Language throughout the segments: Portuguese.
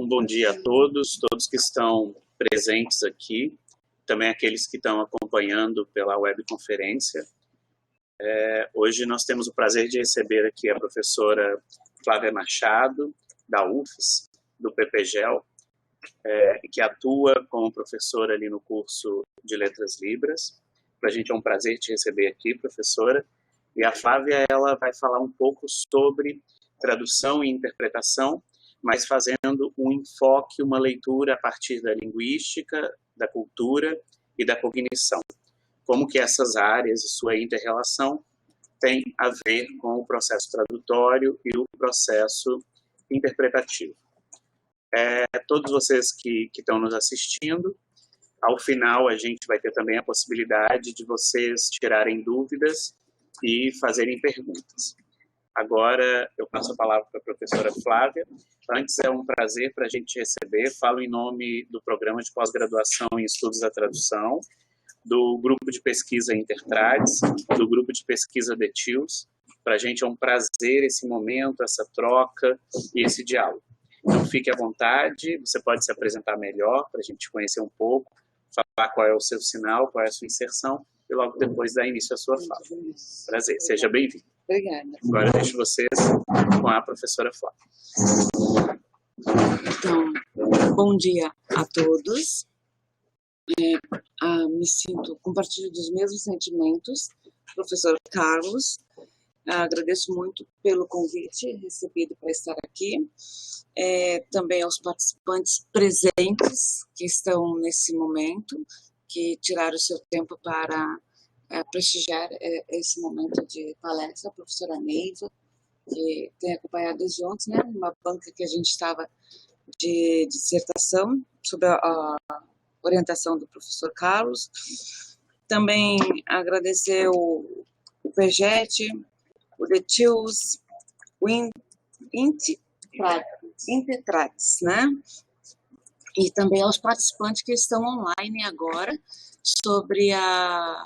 Então, bom dia a todos que estão presentes aqui, também aqueles que estão acompanhando pela webconferência. Hoje nós temos o prazer de receber aqui a professora Flávia Machado, da UFES, do PPGEL, que atua como professora ali no curso de Letras Libras. Para a gente é um prazer te receber aqui, professora. E a Flávia, ela vai falar um pouco sobre tradução e interpretação, mas fazendo um enfoque, uma leitura a partir da linguística, da cultura e da cognição. Como que essas áreas e sua inter-relação têm a ver com o processo tradutório e o processo interpretativo. Todos vocês que estão nos assistindo, ao final a gente vai ter também a possibilidade de vocês tirarem dúvidas e fazerem perguntas. Agora eu passo a palavra para a professora Flávia. Antes, é um prazer para a gente receber. Falo em nome do Programa de Pós-Graduação em Estudos da Tradução, do Grupo de Pesquisa Intertrades, do Grupo de Pesquisa DETILS. Para a gente é um prazer esse momento, essa troca e esse diálogo. Então, fique à vontade, você pode se apresentar melhor para a gente conhecer um pouco, falar qual é o seu sinal, qual é a sua inserção, e logo depois dar início à sua fala. Prazer, seja bem-vindo. Obrigada. Agora deixo vocês com a professora Flávia. Então, bom dia a todos. Me sinto, compartilho dos mesmos sentimentos, professor Carlos. Agradeço muito pelo convite recebido para estar aqui. Também aos participantes presentes que estão nesse momento, que tiraram o seu tempo para prestigiar esse momento de palestra, a professora Neiva, que tem acompanhado desde ontem, né, uma banca que a gente estava de dissertação sobre a orientação do professor Carlos. Também agradecer o PEGET, o DETILS, o Intertrades, né? E também aos participantes que estão online agora sobre a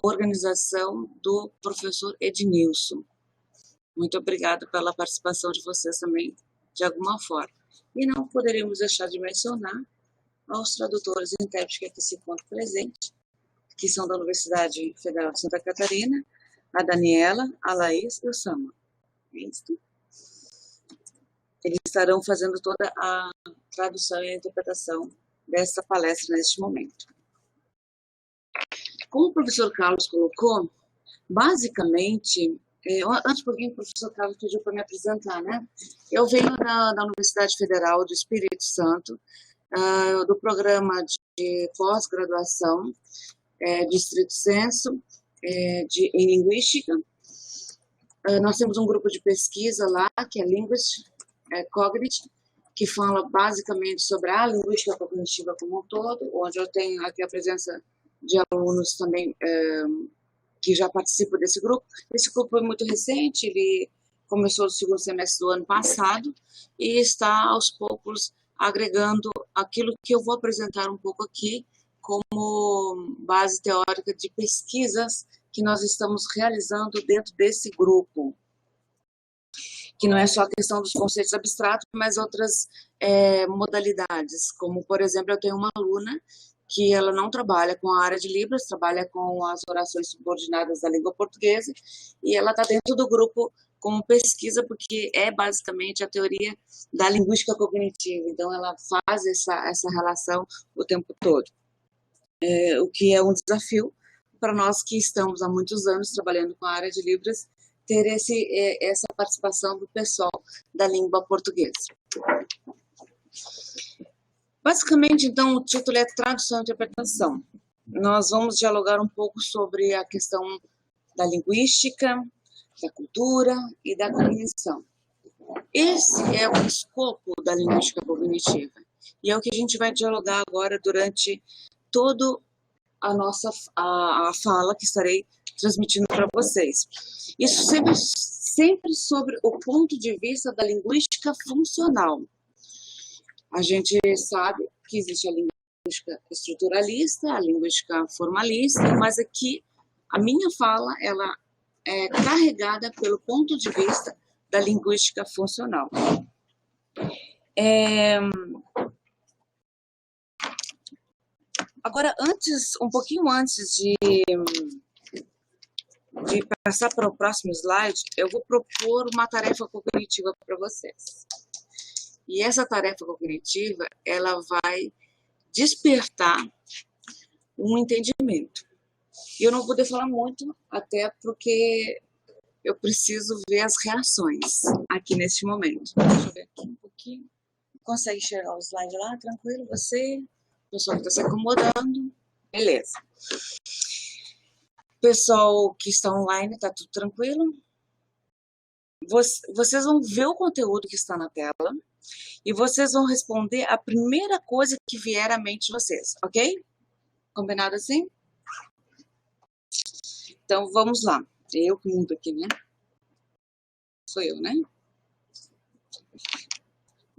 organização do professor Ednilson. Muito obrigada pela participação de vocês também, de alguma forma. E não poderíamos deixar de mencionar aos tradutores e intérpretes que aqui se encontram presentes, que são da Universidade Federal de Santa Catarina, a Daniela, a Laís e o Sama. Eles estarão fazendo toda a tradução e a interpretação dessa palestra neste momento. Como o professor Carlos colocou, basicamente, antes um pouquinho o professor Carlos pediu para me apresentar, né? Eu venho da Universidade Federal do Espírito Santo, do programa de pós-graduação, de estrito senso, em linguística. Nós temos um grupo de pesquisa lá, que é Linguist Cognitive, que fala basicamente sobre a linguística cognitiva como um todo, onde eu tenho aqui a presença de alunos também que já participam desse grupo. Esse grupo é muito recente, ele começou no segundo semestre do ano passado e está aos poucos agregando aquilo que eu vou apresentar um pouco aqui como base teórica de pesquisas que nós estamos realizando dentro desse grupo, que não é só a questão dos conceitos abstratos, mas outras modalidades, como, por exemplo, eu tenho uma aluna que ela não trabalha com a área de Libras, trabalha com as orações subordinadas da língua portuguesa, e ela está dentro do grupo como pesquisa, porque é basicamente a teoria da linguística cognitiva, então ela faz essa relação o tempo todo, o que é um desafio para nós que estamos há muitos anos trabalhando com a área de Libras, ter essa participação do pessoal da língua portuguesa. Basicamente, então, o título é Tradução e Interpretação. Nós vamos dialogar um pouco sobre a questão da linguística, da cultura e da cognição. Esse é o escopo da linguística cognitiva. E é o que a gente vai dialogar agora durante toda a nossa fala que estarei transmitindo para vocês. Isso sempre sobre o ponto de vista da linguística funcional. A gente sabe que existe a linguística estruturalista, a linguística formalista, mas aqui a minha fala ela é carregada pelo ponto de vista da linguística funcional. Agora, um pouquinho antes de passar para o próximo slide, eu vou propor uma tarefa cognitiva para vocês. E essa tarefa cognitiva, ela vai despertar um entendimento. E eu não vou poder falar muito, até porque eu preciso ver as reações aqui neste momento. Deixa eu ver aqui um pouquinho. Consegue enxergar o slide lá? Tranquilo? Você? O pessoal que está se acomodando? Beleza. Pessoal que está online, está tudo tranquilo? Vocês vão ver o conteúdo que está na tela e vocês vão responder a primeira coisa que vier à mente de vocês, ok? Combinado assim? Então, vamos lá. Eu que mudo aqui, né? Sou eu, né?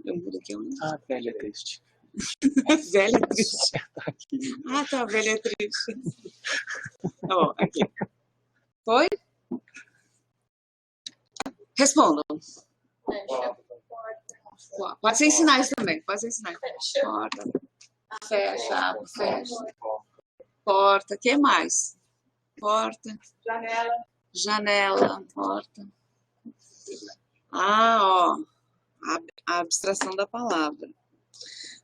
Eu mudo aqui. Ah, velha é triste. Velha é triste. Ah, tá, velha é triste. Tá bom, aqui. Foi? Respondam. Pode ser em sinais também. Pode ser em sinais. Porta. Fecha, abre, fecha. Porta. O que mais? Porta. Janela. Porta. Ah, ó. A abstração da palavra.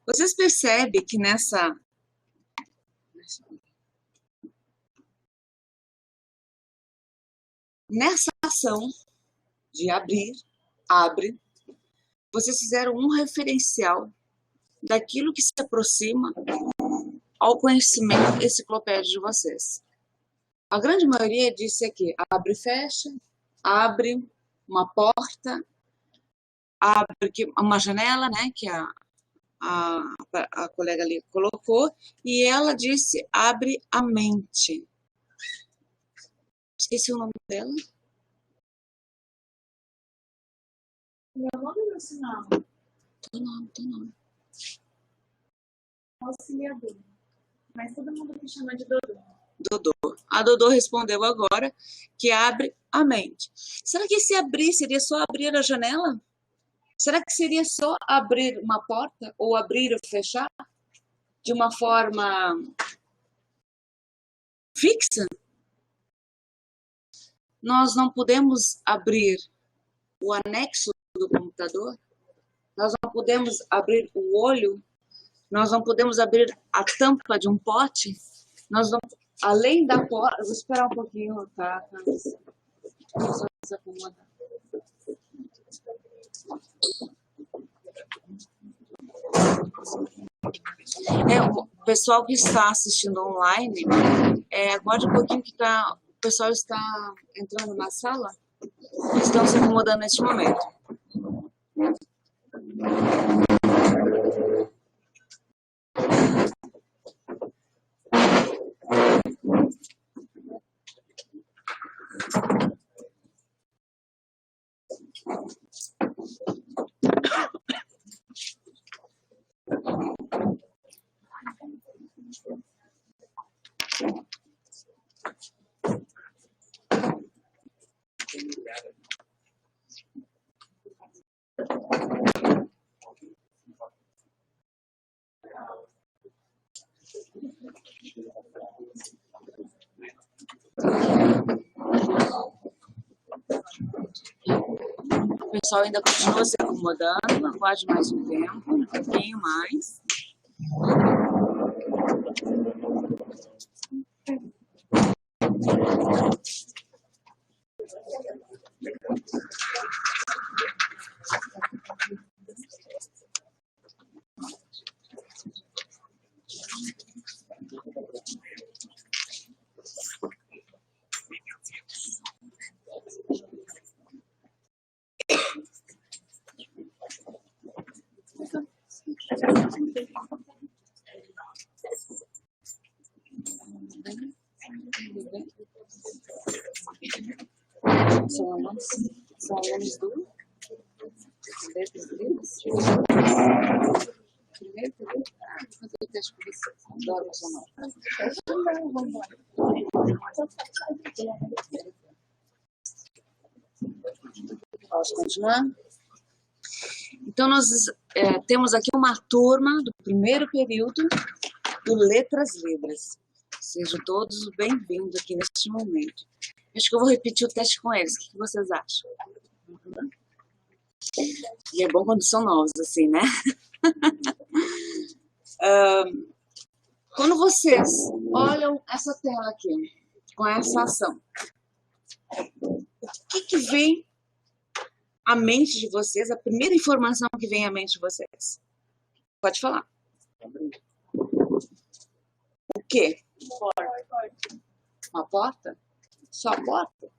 Vocês percebem que nessa ação de abrir, abre, vocês fizeram um referencial daquilo que se aproxima ao conhecimento enciclopédico de vocês. A grande maioria disse aqui, abre e fecha, abre uma porta, abre uma janela, né, que a colega ali colocou, e ela disse, abre a mente. Esqueci o nome dela. Meu nome não é sinal. Teu nome. Auxiliador. Mas todo mundo me chama de Dodô. Dodô. A Dodô respondeu agora que abre a mente. Será que se abrir seria só abrir a janela? Será que seria só abrir uma porta ou abrir ou fechar de uma forma fixa? Nós não podemos abrir o anexo do computador? Nós não podemos abrir o olho? Nós não podemos abrir a tampa de um pote? Nós não, além da porta... Vou esperar um pouquinho, tá? Só se acomodar. O pessoal que está assistindo online, aguarde um pouquinho que o pessoal está entrando na sala, estão se acomodando neste momento. O pessoal ainda continua se acomodando, aguarde mais um tempo, um pouquinho mais. São alunos do primeiro período. Fazer o teste com você. Adoro o sonoro. Vamos embora. Posso continuar? Então, nós temos aqui uma turma do primeiro período do Letras Libras. Sejam todos bem-vindos aqui neste momento. Acho que eu vou repetir o teste com eles. O que vocês acham? E é bom quando são novos, assim, né? Quando vocês olham essa tela aqui, com essa ação, o que vem à mente de vocês, a primeira informação que vem à mente de vocês? Pode falar. O quê? Uma porta? Só a porta?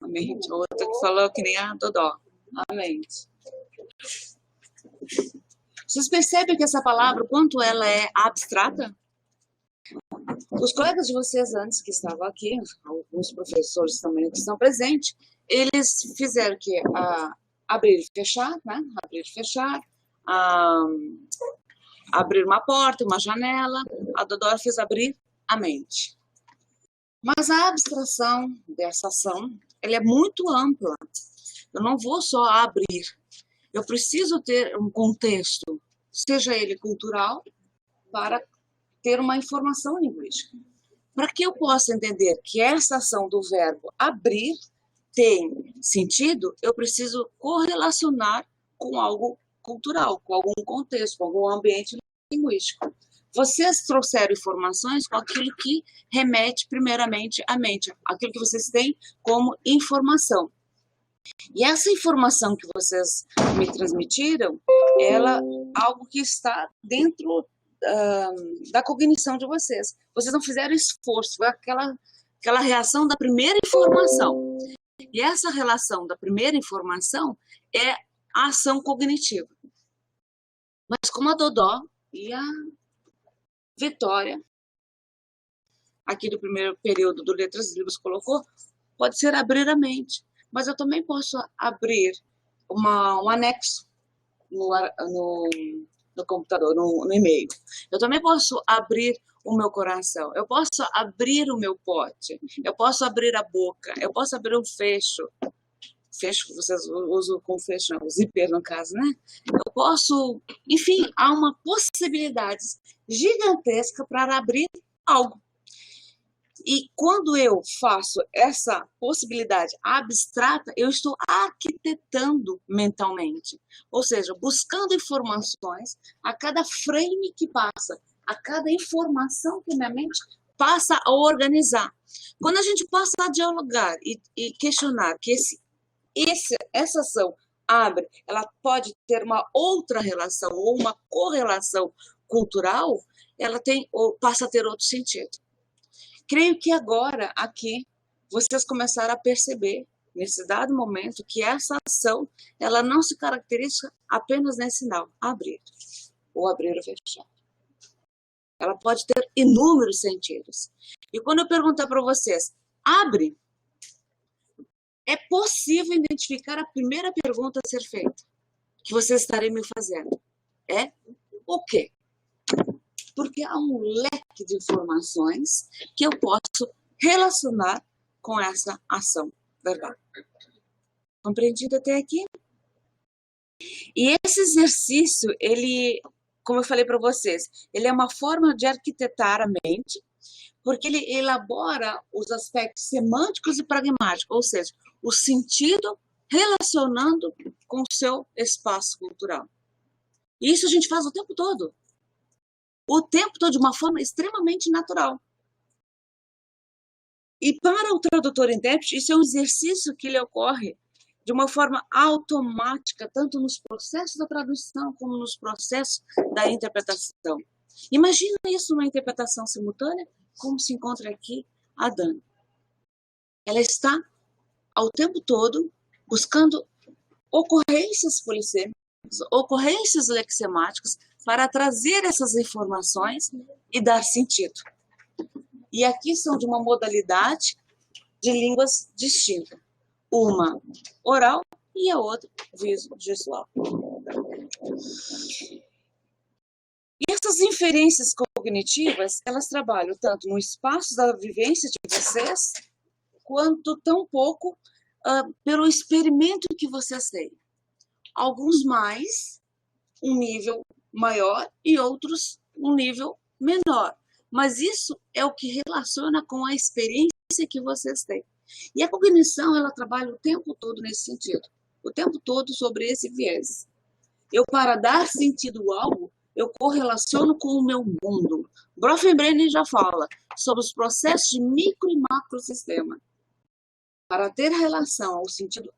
A mente. Outra que falou que nem a Dodó. A mente. Vocês percebem que essa palavra, o quanto ela é abstrata? Os colegas de vocês antes que estavam aqui, alguns professores também que estão presentes, eles fizeram que abrir e fechar, né? Abrir e fechar, abrir uma porta, uma janela. A Dodó fez abrir a mente. Mas a abstração dessa ação, ela é muito ampla. Eu não vou só abrir. Eu preciso ter um contexto, seja ele cultural, para ter uma informação linguística. Para que eu possa entender que essa ação do verbo abrir tem sentido, eu preciso correlacionar com algo cultural, com algum contexto, com algum ambiente linguístico. Vocês trouxeram informações com aquilo que remete primeiramente à mente, aquilo que vocês têm como informação. E essa informação que vocês me transmitiram, ela é algo que está dentro da cognição de vocês. Vocês não fizeram esforço, foi aquela reação da primeira informação. E essa relação da primeira informação é a ação cognitiva. Mas como a Dodó e a Vitória, aqui do primeiro período do Letras Livres colocou, pode ser abrir a mente. Mas eu também posso abrir um anexo no computador, no e-mail. Eu também posso abrir o meu coração. Eu posso abrir o meu pote. Eu posso abrir a boca. Eu posso abrir um fecho. Fecho, vocês usam com fecho, não, zíper no caso, né? Eu posso, enfim, há uma possibilidade gigantesca para abrir algo. E quando eu faço essa possibilidade abstrata, eu estou arquitetando mentalmente. Ou seja, buscando informações a cada frame que passa, a cada informação que minha mente passa a organizar. Quando a gente passa a dialogar e questionar que essa ação abre, ela pode ter uma outra relação ou uma correlação cultural, ela passa a ter outro sentido. Creio que agora, aqui, vocês começaram a perceber, nesse dado momento, que essa ação, ela não se caracteriza apenas nesse sinal, abrir, ou abrir ou fechar. Ela pode ter inúmeros sentidos. E quando eu perguntar para vocês, abre, é possível identificar a primeira pergunta a ser feita, que vocês estarem me fazendo. É o quê? Porque há um leque de informações que eu posso relacionar com essa ação verbal. Compreendido até aqui? E esse exercício, ele, como eu falei para vocês, ele é uma forma de arquitetar a mente, porque ele elabora os aspectos semânticos e pragmáticos, ou seja, o sentido relacionando com o seu espaço cultural. E isso a gente faz o tempo todo. O tempo todo, de uma forma extremamente natural. E para o tradutor e intérprete, isso é um exercício que ele ocorre de uma forma automática, tanto nos processos da tradução como nos processos da interpretação. Imagina isso numa interpretação simultânea, como se encontra aqui a Dani. Ela está, ao tempo todo, buscando ocorrências polissêmicas, ocorrências lexemáticas, para trazer essas informações e dar sentido. E aqui são de uma modalidade de línguas distintas. Uma oral e a outra visual. E essas inferências cognitivas, elas trabalham tanto no espaço da vivência de vocês, quanto tampouco pelo experimento que vocês têm. Alguns mais, um nível maior, e outros um nível menor. Mas isso é o que relaciona com a experiência que vocês têm. E a cognição, ela trabalha o tempo todo nesse sentido. O tempo todo sobre esse viés. Eu, para dar sentido a algo, eu correlaciono com o meu mundo. Bronfenbrenner já fala sobre os processos de micro e macrosistema. Para ter relação ao sentido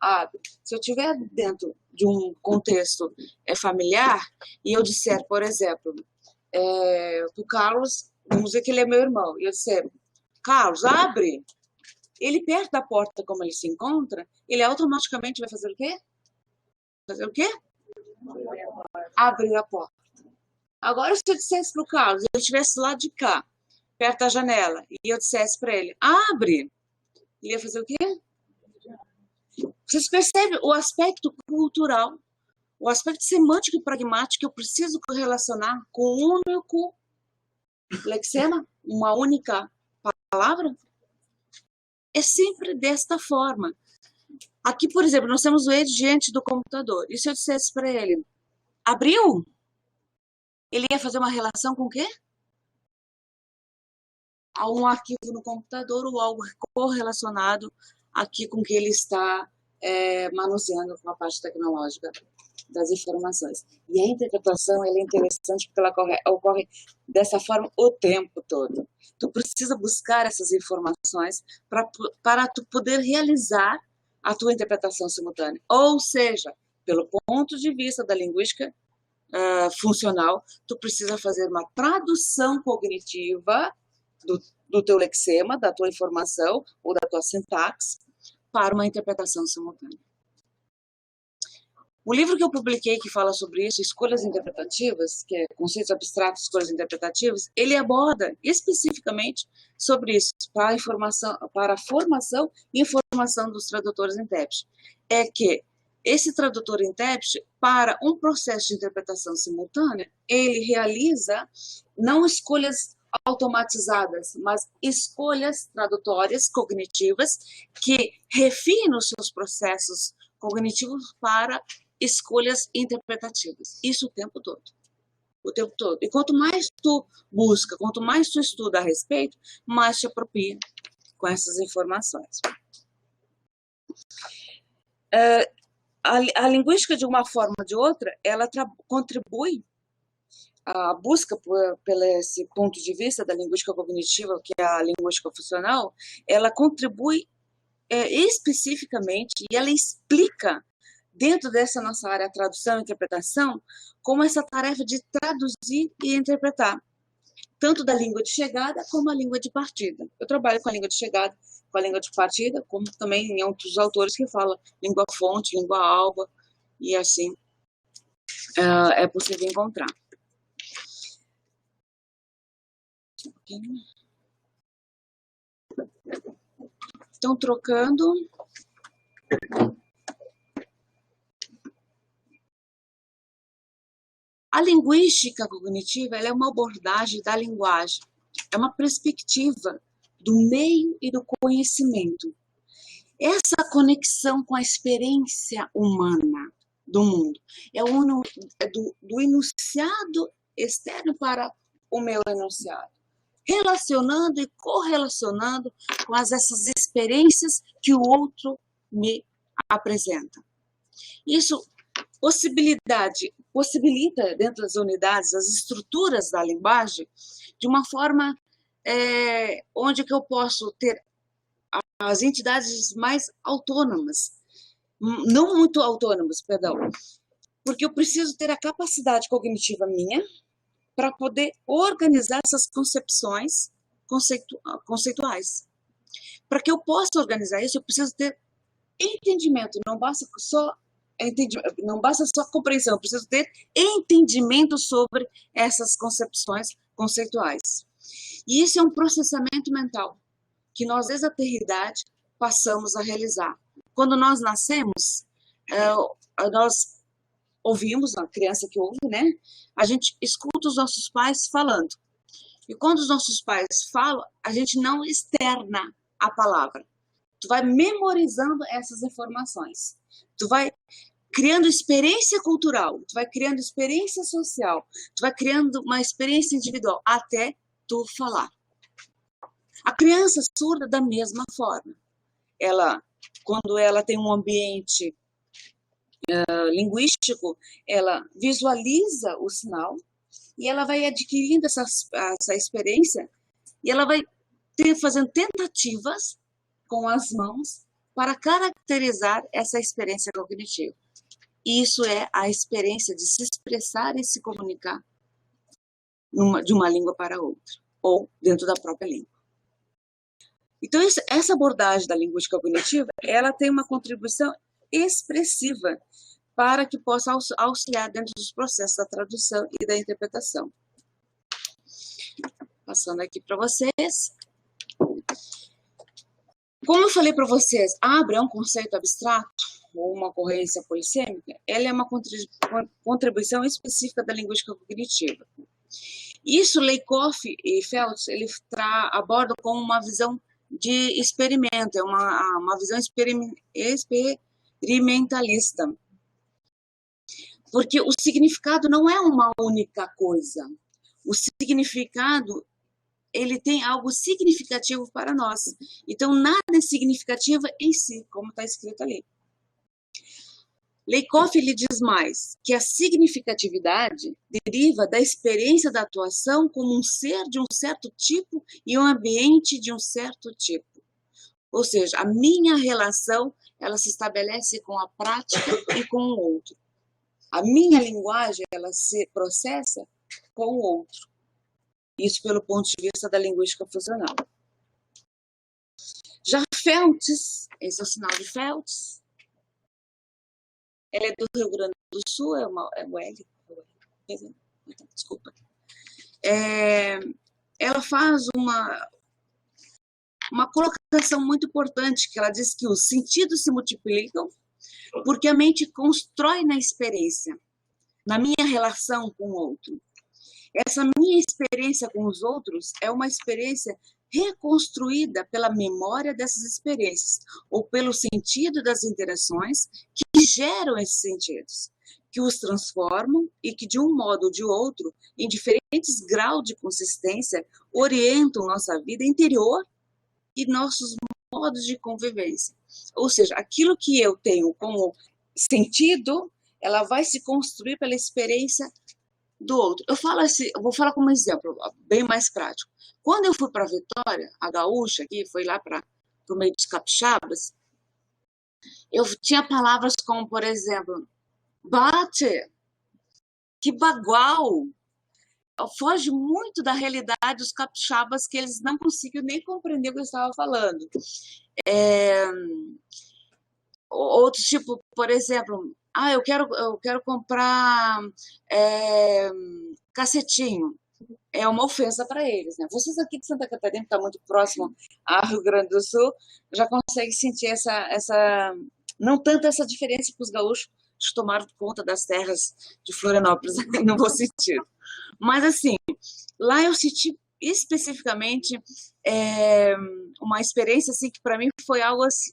se eu estiver dentro de um contexto familiar e eu disser, por exemplo, o Carlos, vamos dizer que ele é meu irmão, e eu disser, Carlos, abre. Ele perto da porta, como ele se encontra, ele automaticamente vai fazer o quê? Fazer o quê? Abrir a porta. Agora, se eu dissesse para o Carlos, ele estivesse lá de cá, perto da janela, e eu dissesse para ele, abre, ele ia fazer o quê? Vocês percebem o aspecto cultural, o aspecto semântico e pragmático que eu preciso correlacionar com um único lexema, uma única palavra? É sempre desta forma. Aqui, por exemplo, nós temos o Ed diante do computador. E se eu dissesse para ele, abriu? Ele ia fazer uma relação com o quê? A um arquivo no computador ou algo correlacionado aqui com o que ele está manuseando com a parte tecnológica das informações. E a interpretação ela é interessante porque ela ocorre dessa forma o tempo todo. Tu precisa buscar essas informações para tu poder realizar a tua interpretação simultânea. Ou seja, pelo ponto de vista da linguística funcional, tu precisa fazer uma tradução cognitiva do teu lexema, da tua informação ou da tua sintaxe para uma interpretação simultânea. O livro que eu publiquei que fala sobre isso, Escolhas Interpretativas, que é Conceitos Abstratos de Escolhas Interpretativas, ele aborda especificamente sobre isso, para a formação e informação dos tradutores em intérprete. É que esse tradutor intérprete, para um processo de interpretação simultânea, ele realiza não escolhas automatizadas, mas escolhas tradutórias cognitivas que refinam os seus processos cognitivos para escolhas interpretativas. Isso o tempo todo. O tempo todo. E quanto mais tu busca, quanto mais tu estuda a respeito, mais te apropria com essas informações. A linguística, de uma forma ou de outra, ela contribui, a busca pelo esse ponto de vista da linguística cognitiva, que é a linguística funcional, ela contribui especificamente e ela explica, dentro dessa nossa área, tradução e interpretação, como essa tarefa de traduzir e interpretar, tanto da língua de chegada como a língua de partida. Eu trabalho com a língua de chegada, com a língua de partida, como também em outros autores que falam língua fonte, língua alba, e assim é possível encontrar. Estão trocando. A linguística cognitiva ela é uma abordagem da linguagem, é uma perspectiva do meio e do conhecimento. Essa conexão com a experiência humana do mundo é do enunciado externo para o meu enunciado, relacionando e correlacionando com essas experiências que o outro me apresenta. Isso possibilita dentro das unidades as estruturas da linguagem de uma forma onde que eu posso ter as entidades mais autônomas, não muito autônomas, perdão, porque eu preciso ter a capacidade cognitiva minha para poder organizar essas concepções conceituais. Para que eu possa organizar isso, eu preciso ter entendimento, não basta só compreensão, eu preciso ter entendimento sobre essas concepções conceituais. E isso é um processamento mental que nós, desde a eternidade, passamos a realizar. Quando nós nascemos, nós ouvimos, a criança que ouve, né? A gente escuta os nossos pais falando. E quando os nossos pais falam, a gente não externa a palavra. Tu vai memorizando essas informações. Tu vai criando experiência cultural, tu vai criando experiência social, tu vai criando uma experiência individual, até tu falar. A criança surda, da mesma forma. Quando ela tem um ambiente linguístico, ela visualiza o sinal e ela vai adquirindo essa experiência e ela vai fazendo tentativas com as mãos para caracterizar essa experiência cognitiva. Isso é a experiência de se expressar e se comunicar de uma língua para outra, ou dentro da própria língua. Então, essa abordagem da linguística cognitiva, ela tem uma contribuição expressiva para que possa auxiliar dentro dos processos da tradução e da interpretação. Passando aqui para vocês. Como eu falei para vocês, abre é um conceito abstrato, ou uma ocorrência polissêmica, ela é uma contribuição específica da linguística cognitiva. Isso, Lakoff e Feltz, ele abordam como uma visão de experimento, é uma visão experimentalista. Porque o significado não é uma única coisa. O significado, ele tem algo significativo para nós. Então, nada é significativo em si, como está escrito ali. Lakoff, ele diz mais, que a significatividade deriva da experiência da atuação como um ser de um certo tipo e um ambiente de um certo tipo. Ou seja, a minha relação, ela se estabelece com a prática e com o outro. A minha linguagem, ela se processa com o outro. Isso pelo ponto de vista da linguística funcional. Já Feltz, esse é o sinal de Feltz. Ela é do Rio Grande do Sul, é o L. Desculpa. Ela faz uma colocação muito importante, que ela diz que os sentidos se multiplicam porque a mente constrói na experiência, na minha relação com o outro. Essa minha experiência com os outros é uma experiência reconstruída pela memória dessas experiências, ou pelo sentido das interações que geram esses sentidos, que os transformam e que, de um modo ou de outro, em diferentes graus de consistência, orientam nossa vida interior e nossos modos de convivência. Ou seja, aquilo que eu tenho como sentido, ela vai se construir pela experiência do outro. Eu vou falar como exemplo, bem mais prático. Quando eu fui para Vitória, a gaúcha aqui, foi lá para o meio dos capixabas, eu tinha palavras como, por exemplo, bate, que bagual. Foge muito da realidade dos capixabas, que eles não conseguiam nem compreender o que eu estava falando. Outro tipo, por exemplo, eu quero comprar cacetinho. É uma ofensa para eles, né? Vocês aqui de Santa Catarina, que está muito próximo ao Rio Grande do Sul, já conseguem sentir não tanto essa diferença para os gaúchos que tomaram conta das terras de Florianópolis, no bom sentido. Mas, assim, lá eu senti especificamente uma experiência assim, que para mim foi algo assim,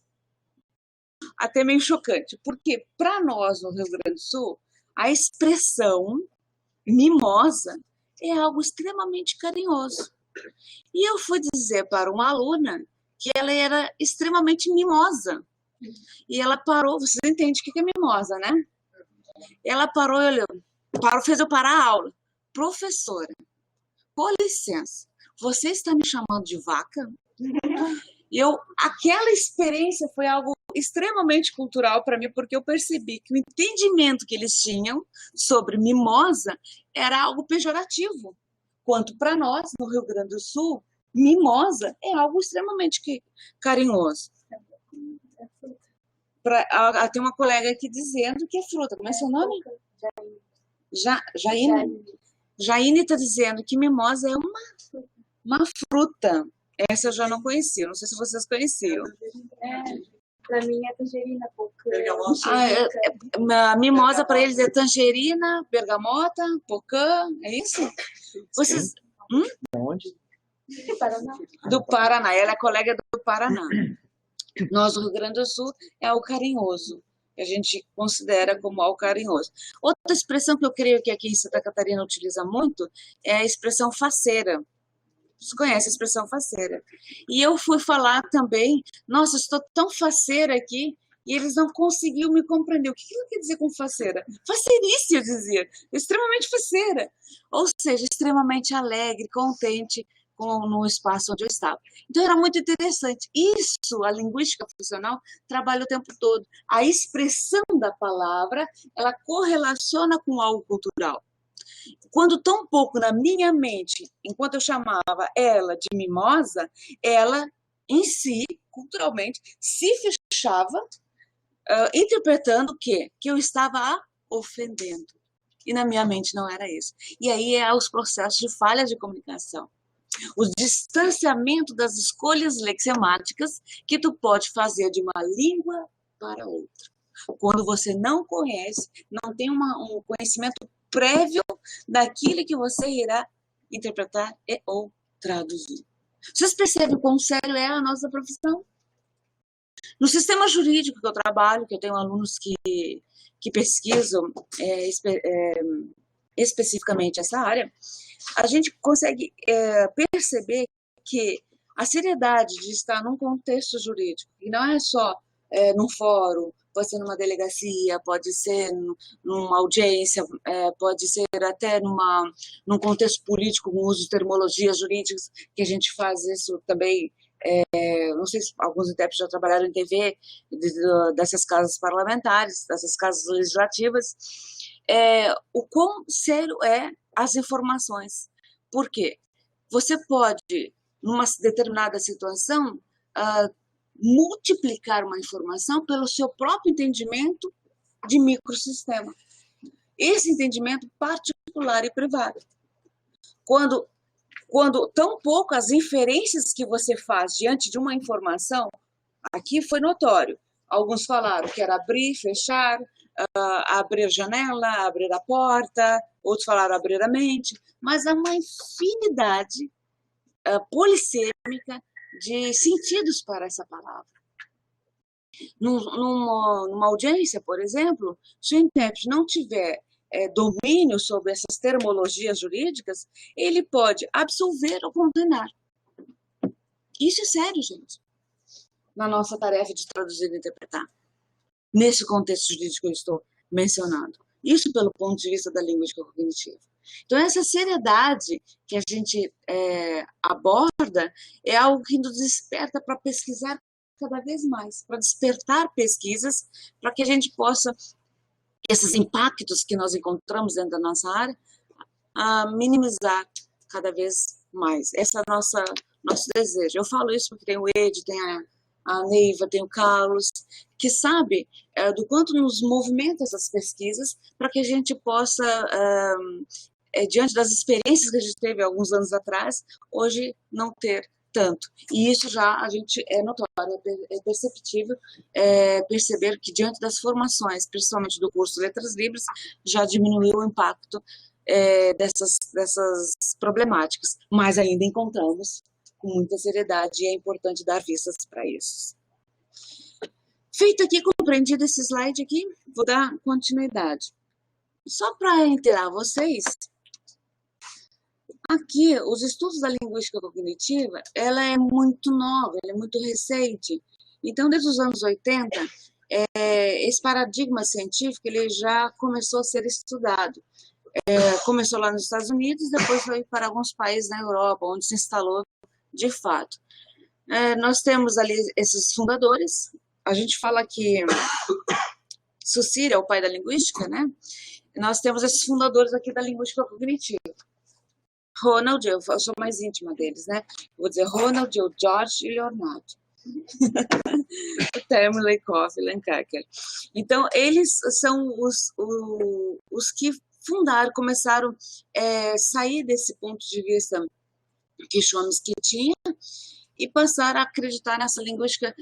até meio chocante. Porque, para nós, no Rio Grande do Sul, a expressão mimosa é algo extremamente carinhoso. E eu fui dizer para uma aluna que ela era extremamente mimosa. E ela parou, vocês entendem o que é mimosa, né? Ela parou, fez eu parar a aula. Professora, com licença, você está me chamando de vaca? Aquela experiência foi algo extremamente cultural para mim, porque eu percebi que o entendimento que eles tinham sobre mimosa era algo pejorativo. Quanto para nós, no Rio Grande do Sul, mimosa é algo extremamente carinhoso. Tem uma colega aqui dizendo que é fruta. Como é seu nome? Jaine. Jaine está dizendo que mimosa é uma fruta. Essa eu já não conhecia. Não sei se vocês conheciam. Para mim é tangerina, pocã. Mimosa para eles é tangerina, bergamota, pocã. É isso? Vocês... Onde? Do Paraná. Do Paraná. Ela é colega do Paraná. Nós, do Rio Grande do Sul, é o carinhoso. que a gente considera como algo carinhoso. Outra expressão que eu creio que aqui em Santa Catarina utiliza muito é a expressão faceira. Você conhece a expressão faceira. E eu fui falar também, nossa, estou tão faceira aqui, e eles não conseguiam me compreender. O que ela quer dizer com faceira? Faceirice, eu dizia. Extremamente faceira. Ou seja, extremamente alegre, contente no espaço onde eu estava. Então, era muito interessante. Isso, a linguística funcional, trabalha o tempo todo. A expressão da palavra, ela correlaciona com algo cultural. Quando tão pouco na minha mente, enquanto eu chamava ela de mimosa, ela, em si, culturalmente, se fechava, interpretando o quê? Que eu estava a ofendendo. E na minha mente não era isso. E aí é os processos de falha de comunicação. O distanciamento das escolhas lexemáticas que tu pode fazer de uma língua para outra. Quando você não conhece, não tem um conhecimento prévio daquilo que você irá interpretar e ou traduzir. Vocês percebem quão sério é a nossa profissão? No sistema jurídico que eu trabalho, que eu tenho alunos que pesquisam especificamente essa área, a gente consegue perceber que a seriedade de estar num contexto jurídico, e não é só num fórum, pode ser numa delegacia, pode ser numa audiência, pode ser até num contexto político, com o uso de terminologias jurídicas, que a gente faz isso também. Não sei se alguns intérpretes já trabalharam em TV, dessas casas parlamentares, dessas casas legislativas, o quão sério é as informações. Por quê? Você pode, numa determinada situação, multiplicar uma informação pelo seu próprio entendimento de microsistema. Esse entendimento particular e privado. Quando tão pouco as inferências que você faz diante de uma informação, aqui foi notório. Alguns falaram que era abrir, fechar, abrir a janela, abrir a porta, outros falaram abrir a mente, mas há uma infinidade polissêmica de sentidos para essa palavra. Numa audiência, por exemplo, se o intérprete não tiver domínio sobre essas terminologias jurídicas, ele pode absolver ou condenar. Isso é sério, gente, na nossa tarefa de traduzir e interpretar. Nesse contexto jurídico que eu estou mencionando. Isso pelo ponto de vista da linguística cognitiva. Então, essa seriedade que a gente aborda é algo que nos desperta para pesquisar cada vez mais, para despertar pesquisas, para que a gente possa, esses impactos que nós encontramos dentro da nossa área, minimizar cada vez mais. Esse é nosso desejo. Eu falo isso porque tem o Ed, tem a Neiva, tem o Carlos, que sabe do quanto nos movimenta essas pesquisas para que a gente possa, diante das experiências que a gente teve alguns anos atrás, hoje não ter tanto. E isso já a gente é notório, é perceptível perceber que diante das formações, principalmente do curso Letras Livres, já diminuiu o impacto dessas problemáticas, mas ainda encontramos com muita seriedade e é importante dar vistas para isso. Feito aqui, compreendido esse slide aqui, vou dar continuidade. Só para inteirar vocês, aqui, os estudos da linguística cognitiva, ela é muito nova, ela é muito recente. Então, desde os anos 80, esse paradigma científico ele já começou a ser estudado. Começou lá nos Estados Unidos, depois foi para alguns países na Europa, onde se instalou de fato. Nós temos ali esses fundadores. A gente fala que Saussure é o pai da linguística, né? Nós temos esses fundadores aqui da linguística cognitiva. Ronald, eu sou mais íntima deles, né? Vou dizer Ronald, George e Leonardo. Termo, Lakoff e Lancaster. Então, eles são os que fundaram, começaram a sair desse ponto de vista que Chomsky tinha e passar a acreditar nessa linguística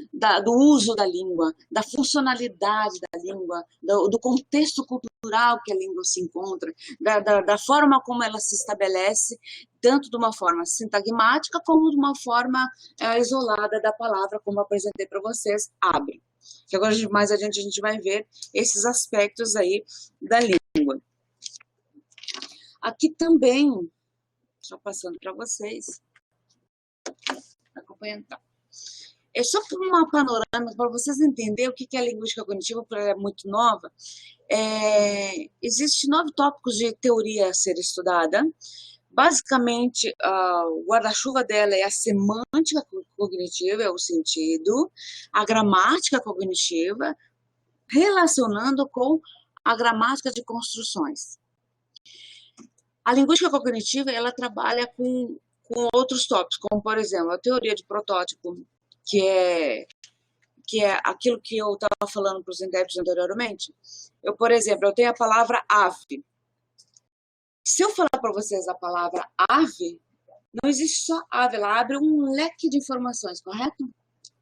do uso da língua, da funcionalidade da língua, do contexto cultural que a língua se encontra, da forma como ela se estabelece, tanto de uma forma sintagmática como de uma forma isolada da palavra, como apresentei para vocês, abre. que agora mais adiante a gente vai ver esses aspectos aí da língua. Aqui também, só passando para vocês, acompanhando, tá? É só por uma panorâmica, para vocês entenderem o que é a linguística cognitiva, porque ela é muito nova. Existem 9 tópicos de teoria a ser estudada. Basicamente, o guarda-chuva dela é a semântica cognitiva, é o sentido, a gramática cognitiva, relacionando com a gramática de construções. A linguística cognitiva, ela trabalha com outros tópicos, como, por exemplo, a teoria de protótipo, que é aquilo que eu estava falando para os intérpretes anteriormente. Por exemplo, eu tenho a palavra ave. Se eu falar para vocês a palavra ave, não existe só ave, ela abre um leque de informações, correto?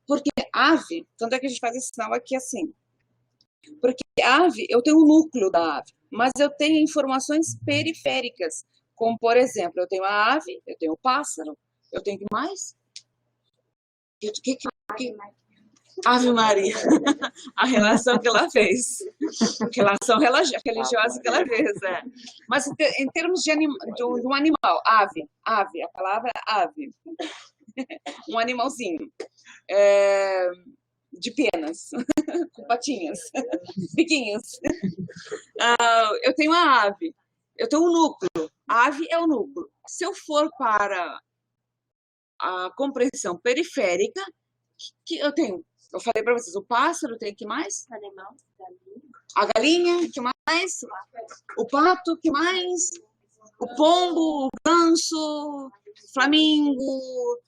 Porque ave, tanto é que a gente faz esse sinal aqui assim. Porque ave, eu tenho o núcleo da ave, mas eu tenho informações periféricas, como, por exemplo, eu tenho a ave, eu tenho o pássaro, eu tenho o que mais? Ave Maria, a relação que ela fez, relação religiosa que ela fez, Mas em termos de um animal, ave, a palavra ave, um animalzinho, de penas, com patinhas, biquinhos. Eu tenho a ave, eu tenho o núcleo, a ave é o núcleo. Se eu for para a compreensão periférica, que eu tenho, eu falei para vocês, o pássaro tem que mais? Animal, A galinha, que mais? O pato, que mais? O pombo, o ganso, o flamingo,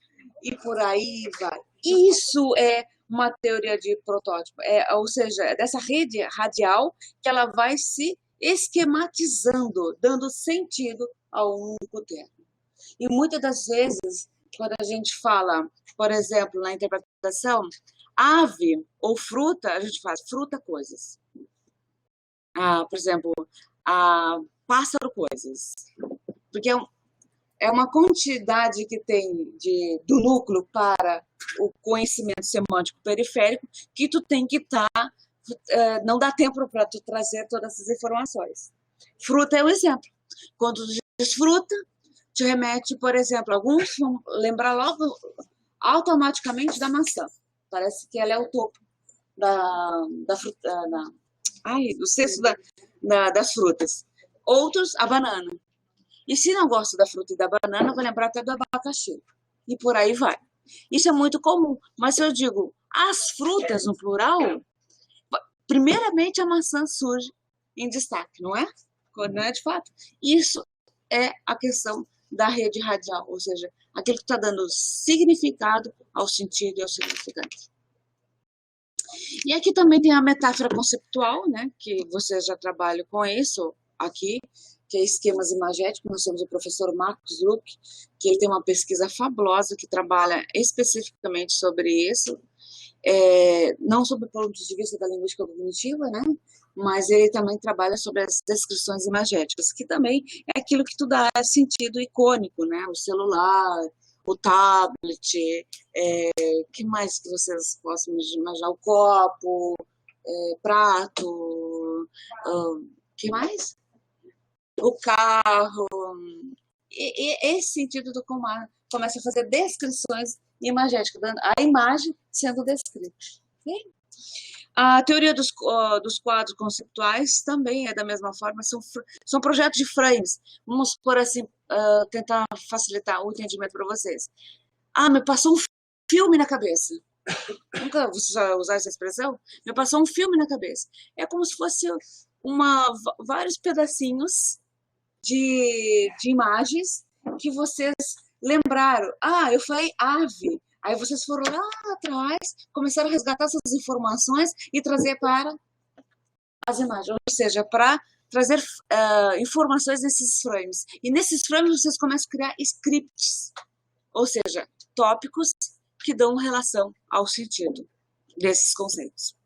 e por aí vai. Isso é uma teoria de protótipo, ou seja, é dessa rede radial que ela vai se esquematizando, dando sentido ao único termo. E muitas das vezes, quando a gente fala, por exemplo, na interpretação, ave ou fruta, a gente faz fruta coisas. Por exemplo, pássaro coisas. Porque é uma quantidade que tem do núcleo para o conhecimento semântico periférico que tu tem que não dá tempo para tu trazer todas essas informações. Fruta é um exemplo. Quando tu diz fruta, te remete, por exemplo, alguns vão lembrar logo automaticamente da maçã. Parece que ela é o topo da fruta, do cesto das frutas. Outros, a banana. E se não gosta da fruta e da banana, vai lembrar até do abacaxi. E por aí vai. Isso é muito comum. Mas se eu digo as frutas no plural, primeiramente a maçã surge em destaque, não é? Quando não é de fato. Isso é a questão da rede radial, ou seja, aquilo que está dando significado ao sentido e ao significante. E aqui também tem a metáfora conceptual, né, que vocês já trabalham com isso aqui, que é esquemas imagéticos. Nós temos o professor Marcos Luque, que ele tem uma pesquisa fabulosa que trabalha especificamente sobre isso, não sob o ponto de vista da linguística cognitiva, né, mas ele também trabalha sobre as descrições imagéticas, que também é aquilo que tu dá sentido icônico, né, o celular, o tablet, que mais que vocês possam imaginar, o copo, prato, que mais? O carro, e esse sentido do comando começa a fazer descrições imagéticas, dando a imagem sendo descrita. Okay? A teoria dos quadros conceptuais também é da mesma forma, são projetos de frames. Vamos por assim, tentar facilitar o entendimento para vocês. Me passou um filme na cabeça. Nunca você já usou essa expressão? Me passou um filme na cabeça. É como se fosse vários pedacinhos de imagens que vocês lembraram. Eu falei ave. Aí vocês foram lá atrás, começaram a resgatar essas informações e trazer para as imagens. Ou seja, para trazer informações nesses frames. E nesses frames vocês começam a criar scripts. Ou seja, tópicos que dão relação ao sentido desses conceitos.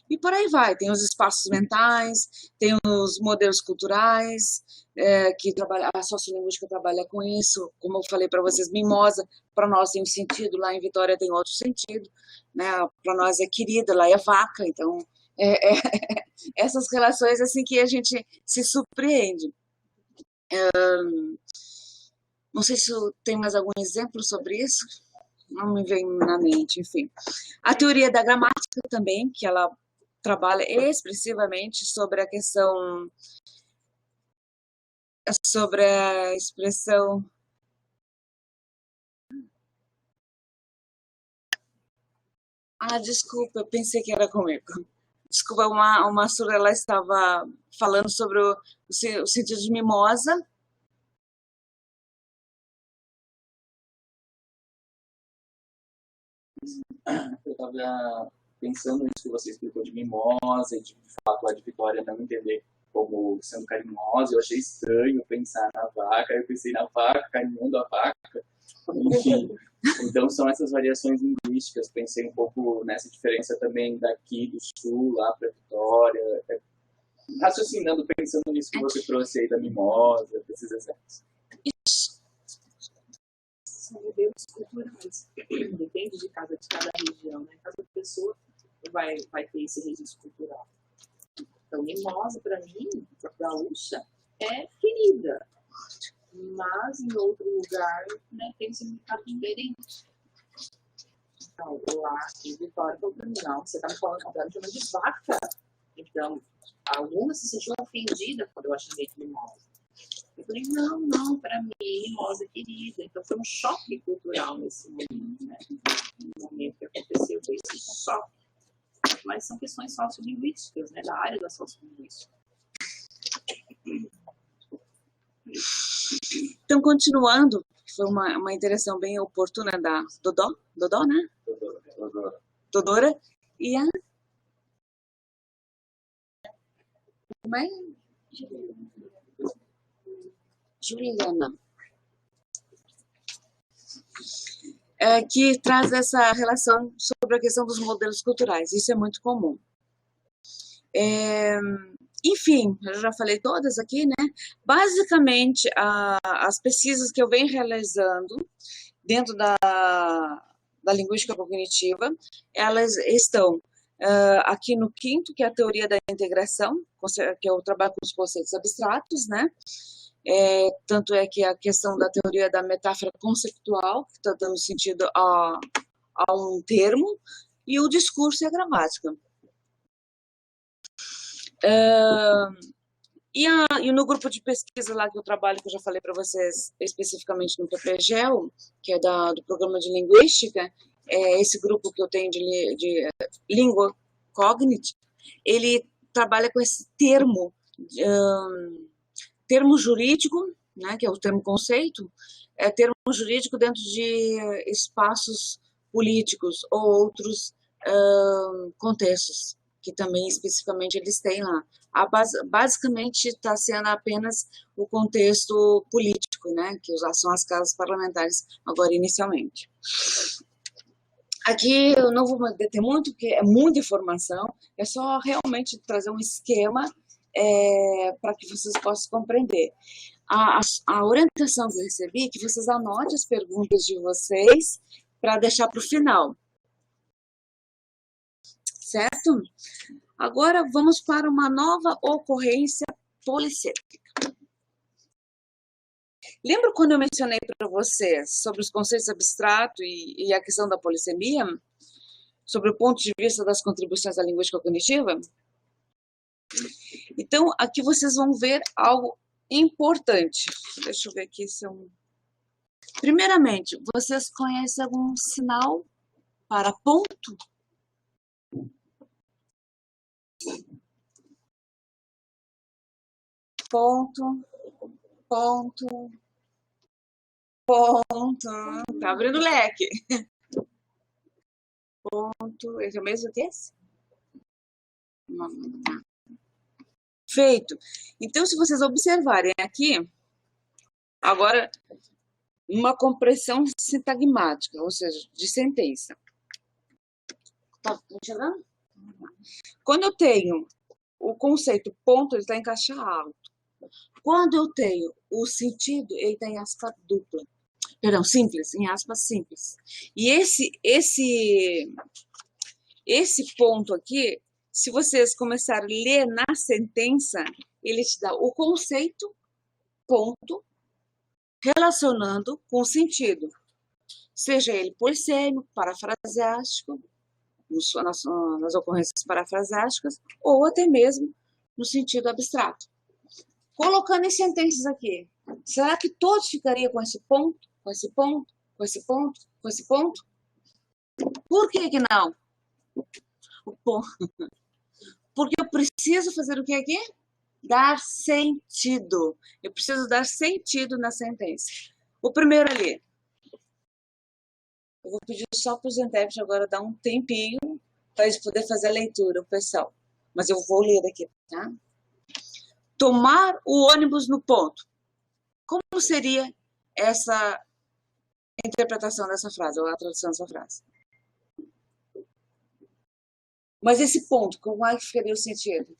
E por aí vai, tem os espaços mentais, tem os modelos culturais, que a sociolinguística trabalha com isso, como eu falei para vocês, mimosa, para nós tem um sentido, lá em Vitória tem outro sentido, né? Para nós é querida, lá é vaca, então essas relações assim que a gente se surpreende. Não sei se tem mais algum exemplo sobre isso, não me vem na mente, enfim. A teoria da gramática também, que ela trabalha expressivamente sobre a questão, sobre a expressão. Desculpa, eu pensei que era comigo. Desculpa, uma surda, ela estava falando sobre o sentido de mimosa. Eu estava pensando nisso que você explicou de mimosa e de fato a de Vitória não entender como sendo carinhosa. Eu achei estranho pensar na vaca, eu pensei na vaca, carinhando a vaca. Enfim, então são essas variações linguísticas. Pensei um pouco nessa diferença também daqui do sul, lá para Vitória. Raciocinando, pensando nisso que você trouxe aí da mimosa, desses exemplos. São modelos culturais. Depende de cada região, né? Cada pessoa vai ter esse registro cultural. Então, mimosa, para mim, para gaúcha, é querida. Mas, em outro lugar, né, tem um significado diferente. Então, lá em Vitória, não, você está me falando completamente de vaca. Então, alguma se sentiu ofendida quando eu chamei de mimosa. Eu falei, não, para mim, mimosa é querida. Então, foi um choque cultural nesse momento, né? No momento que aconteceu, foi esse choque. Mas são questões sociolinguísticas, né? Da área da sociolinguística. Então, continuando, foi uma interação bem oportuna da Dodó, né? Dodora. E a... Como é? Juliana. Que traz essa relação sobre a questão dos modelos culturais. Isso é muito comum. Enfim, eu já falei todas aqui, né? Basicamente, as pesquisas que eu venho realizando dentro da linguística cognitiva, elas estão aqui no quinto, que é a teoria da integração, que eu trabalho com os conceitos abstratos, né? Tanto é que a questão da teoria da metáfora conceitual, que está dando sentido a um termo, e o discurso e a gramática. E no grupo de pesquisa lá que eu trabalho, que eu já falei para vocês, especificamente no PPGEL, que é do programa de linguística, esse grupo que eu tenho de língua cognitive, ele trabalha com esse termo jurídico, né, que é o termo conceito, é termo jurídico dentro de espaços políticos ou outros contextos, que também especificamente eles têm lá. Basicamente está sendo apenas o contexto político, né, que são as casas parlamentares agora inicialmente. Aqui eu não vou me deter muito, porque é muita informação, é só realmente trazer um esquema para que vocês possam compreender. A orientação que eu recebi é que vocês anotem as perguntas de vocês para deixar para o final. Certo? Agora vamos para uma nova ocorrência polissêmica. Lembra quando eu mencionei para vocês sobre os conceitos abstratos e a questão da polissemia? Sobre o ponto de vista das contribuições da linguística cognitiva? Então, aqui vocês vão ver algo importante. Deixa eu ver aqui se eu... Primeiramente, vocês conhecem algum sinal para ponto? Ponto. Tá abrindo o leque. Ponto. Esse é o mesmo que esse? Não. Feito. Então, se vocês observarem aqui, agora, uma compressão sintagmática, ou seja, de sentença. Tá enxergando? Quando eu tenho o conceito ponto, ele está em caixa alta. Quando eu tenho o sentido, ele está em aspa dupla. Perdão, simples, em aspas simples. E esse ponto aqui, se vocês começarem a ler na sentença, ele te dá o conceito, ponto, relacionando com o sentido. Seja ele polissêmico, parafraseástico, nas ocorrências parafraseásticas, ou até mesmo no sentido abstrato. Colocando em sentenças aqui, será que todos ficariam com esse ponto, com esse ponto, com esse ponto, com esse ponto? Por que que não? Porque eu preciso fazer o que aqui? Dar sentido. Eu preciso dar sentido na sentença. O primeiro ali. Eu vou pedir só para os intérpretes agora dar um tempinho para eles poderem fazer a leitura, o pessoal. Mas eu vou ler aqui, tá? Tomar o ônibus no ponto. Como seria essa interpretação dessa frase, ou a tradução dessa frase? Mas esse ponto, como é que ficaria o sentido?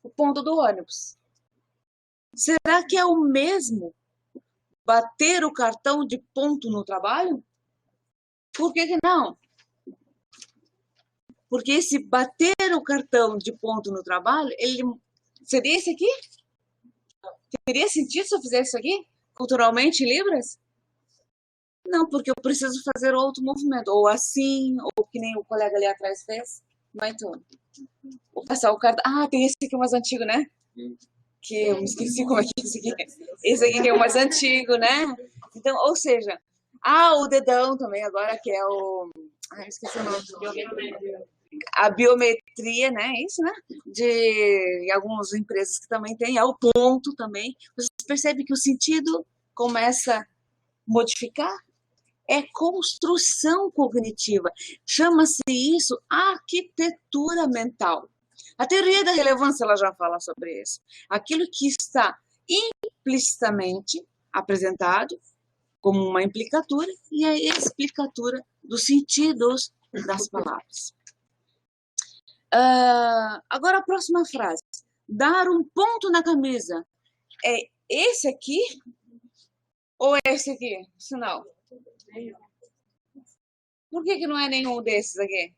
O ponto do ônibus. Será que é o mesmo bater o cartão de ponto no trabalho? Por que que não? Porque esse bater o cartão de ponto no trabalho, ele seria esse aqui? Teria sentido se eu fizesse isso aqui? Culturalmente, em Libras? Não, porque eu preciso fazer outro movimento. Ou assim, ou que nem o colega ali atrás fez. Mas então, vou passar o cartão. Ah, tem esse aqui mais antigo, né? Que eu me esqueci como é que é esse aqui. Esse aqui que é o mais antigo, né? Então, ou seja, o dedão também agora, que é o... esqueci o nome. A biometria, né? Isso, né? De algumas empresas que também tem, é o ponto também. Você percebe que o sentido começa a modificar? É construção cognitiva. Chama-se isso arquitetura mental. A teoria da relevância ela já fala sobre isso. Aquilo que está implicitamente apresentado como uma implicatura e a explicatura dos sentidos das palavras. Agora a próxima frase. Dar um ponto na camisa. É esse aqui ou é esse aqui? Sinal. Por que não é nenhum desses aqui?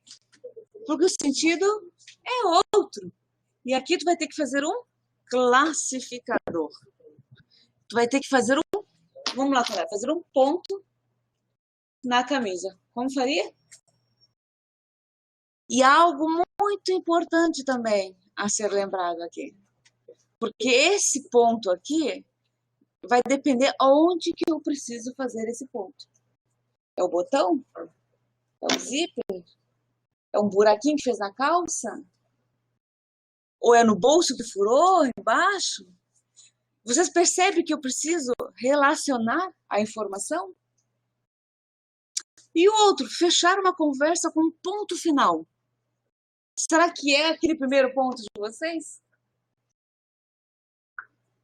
Porque o sentido é outro. E aqui tu vai ter que fazer um classificador. Tu vai ter que fazer vamos lá, colega, fazer um ponto na camisa. Como faria? E algo muito importante também a ser lembrado aqui. Porque esse ponto aqui vai depender aonde que eu preciso fazer esse ponto. É o botão? É o zíper? É um buraquinho que fez na calça? Ou é no bolso que furou embaixo? Vocês percebem que eu preciso relacionar a informação? E o outro, fechar uma conversa com um ponto final. Será que é aquele primeiro ponto de vocês?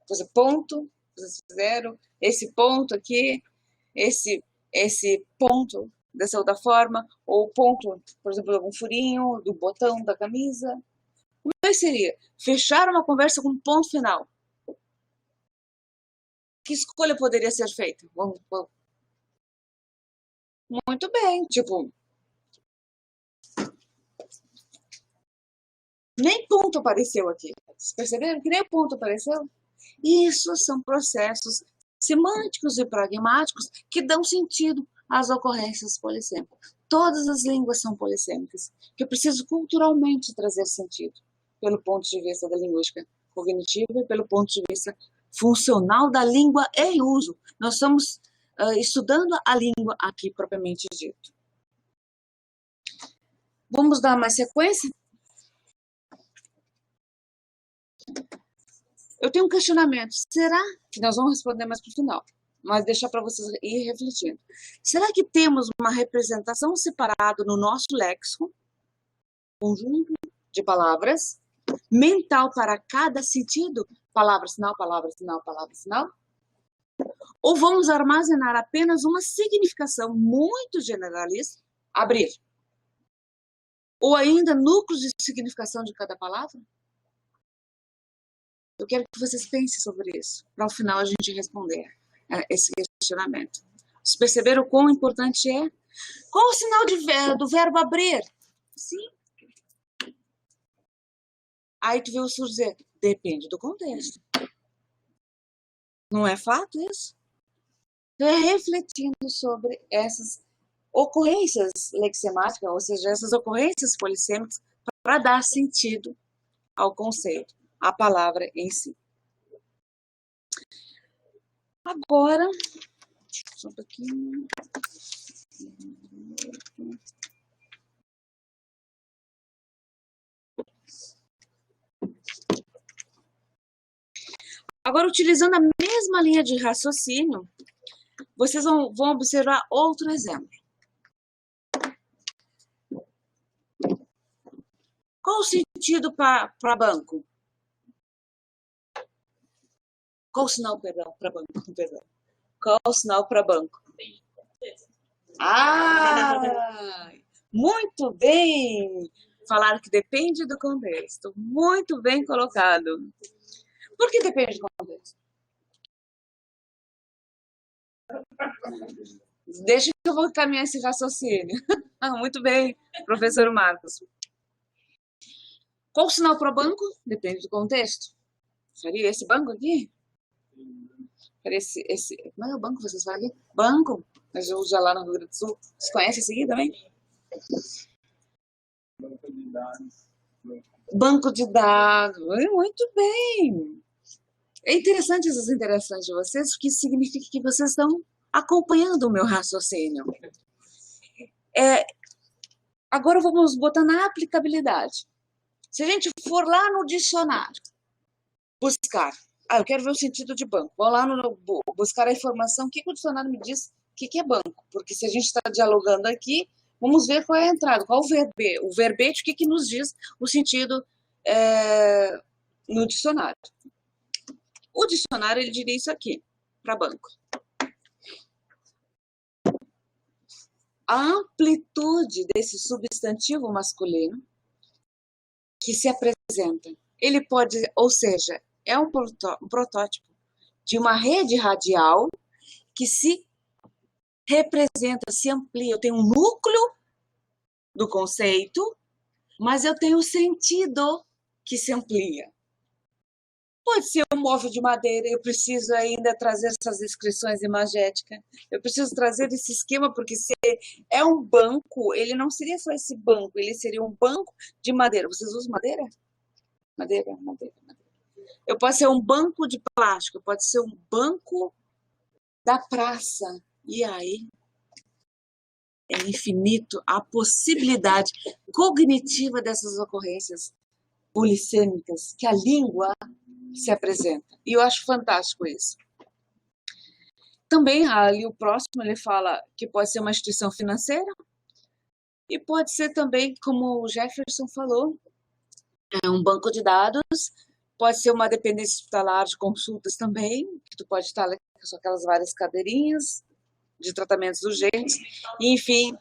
Fazer ponto, vocês fizeram esse ponto aqui, esse ponto dessa outra forma, ou ponto, por exemplo, de algum furinho, do botão da camisa. Como é que seria? Fechar uma conversa com um ponto final. Que escolha poderia ser feita? Muito bem, tipo... Nem ponto apareceu aqui. Vocês perceberam que nem ponto apareceu? Isso são processos semânticos e pragmáticos que dão sentido às ocorrências polissêmicas. Todas as línguas são polissêmicas, que eu preciso culturalmente trazer sentido, pelo ponto de vista da linguística cognitiva e pelo ponto de vista funcional da língua em uso. Nós estamos estudando a língua aqui propriamente dito. Vamos dar mais sequência? Eu tenho um questionamento. Será que nós vamos responder mais para o final? Mas deixar para vocês ir refletindo. Será que temos uma representação separada no nosso léxico, conjunto de palavras, mental para cada sentido? Palavra, sinal, palavra, sinal, palavra, sinal? Ou vamos armazenar apenas uma significação muito generalista? Abrir. Ou ainda núcleos de significação de cada palavra? Eu quero que vocês pensem sobre isso, para ao final a gente responder esse questionamento. Vocês perceberam o quão importante é? Qual o sinal do verbo abrir? Sim. Aí tu vê o SUS dizer, depende do contexto. Não é fato isso? Então é refletindo sobre essas ocorrências lexemáticas, ou seja, essas ocorrências polissêmicas, para dar sentido ao conceito, à palavra em si. Agora, só um pouquinho. Agora, utilizando a mesma linha de raciocínio, vocês vão observar outro exemplo. Qual o sentido para banco? Qual o sinal para banco? Perdão. Qual o sinal para banco? Ah, muito bem! Falaram que depende do contexto. Muito bem colocado. Por que depende do contexto? Deixa que eu vou caminhar esse raciocínio. Muito bem, professor Marcos. Qual o sinal para banco? Depende do contexto. Faria esse banco aqui? Faria esse... Não é o banco que vocês falam aqui? Banco. Mas eu uso lá no Rio Grande do Sul. Vocês conhecem esse aqui também? Banco de dados. Banco de dados. Muito bem. É interessante essas interações de vocês, porque isso significa que vocês estão acompanhando o meu raciocínio. Agora vamos botar na aplicabilidade. Se a gente for lá no dicionário, buscar, eu quero ver o sentido de banco, vou lá buscar a informação, o que o dicionário me diz, o que é banco? Porque se a gente está dialogando aqui, vamos ver qual é a entrada, qual o verbete, o que nos diz o sentido no dicionário. O dicionário, ele diria isso aqui, para banco. A amplitude desse substantivo masculino que se apresenta, ele pode, ou seja, é um protótipo de uma rede radial que se representa, se amplia. Eu tenho um núcleo do conceito, mas eu tenho o sentido que se amplia. Pode ser um móvel de madeira, eu preciso ainda trazer essas descrições imagéticas, eu preciso trazer esse esquema, porque se é um banco, ele não seria só esse banco, ele seria um banco de madeira. Vocês usam madeira? Madeira. Eu posso ser um banco de plástico, pode ser um banco da praça. E aí é infinito a possibilidade cognitiva dessas ocorrências polissêmicas que a língua se apresenta. E eu acho fantástico isso. Também ali o próximo ele fala que pode ser uma instituição financeira e pode ser também, como o Jefferson falou, um banco de dados, pode ser uma dependência hospitalar de consultas também, que tu pode estar ali com aquelas várias cadeirinhas de tratamentos urgentes, e, enfim,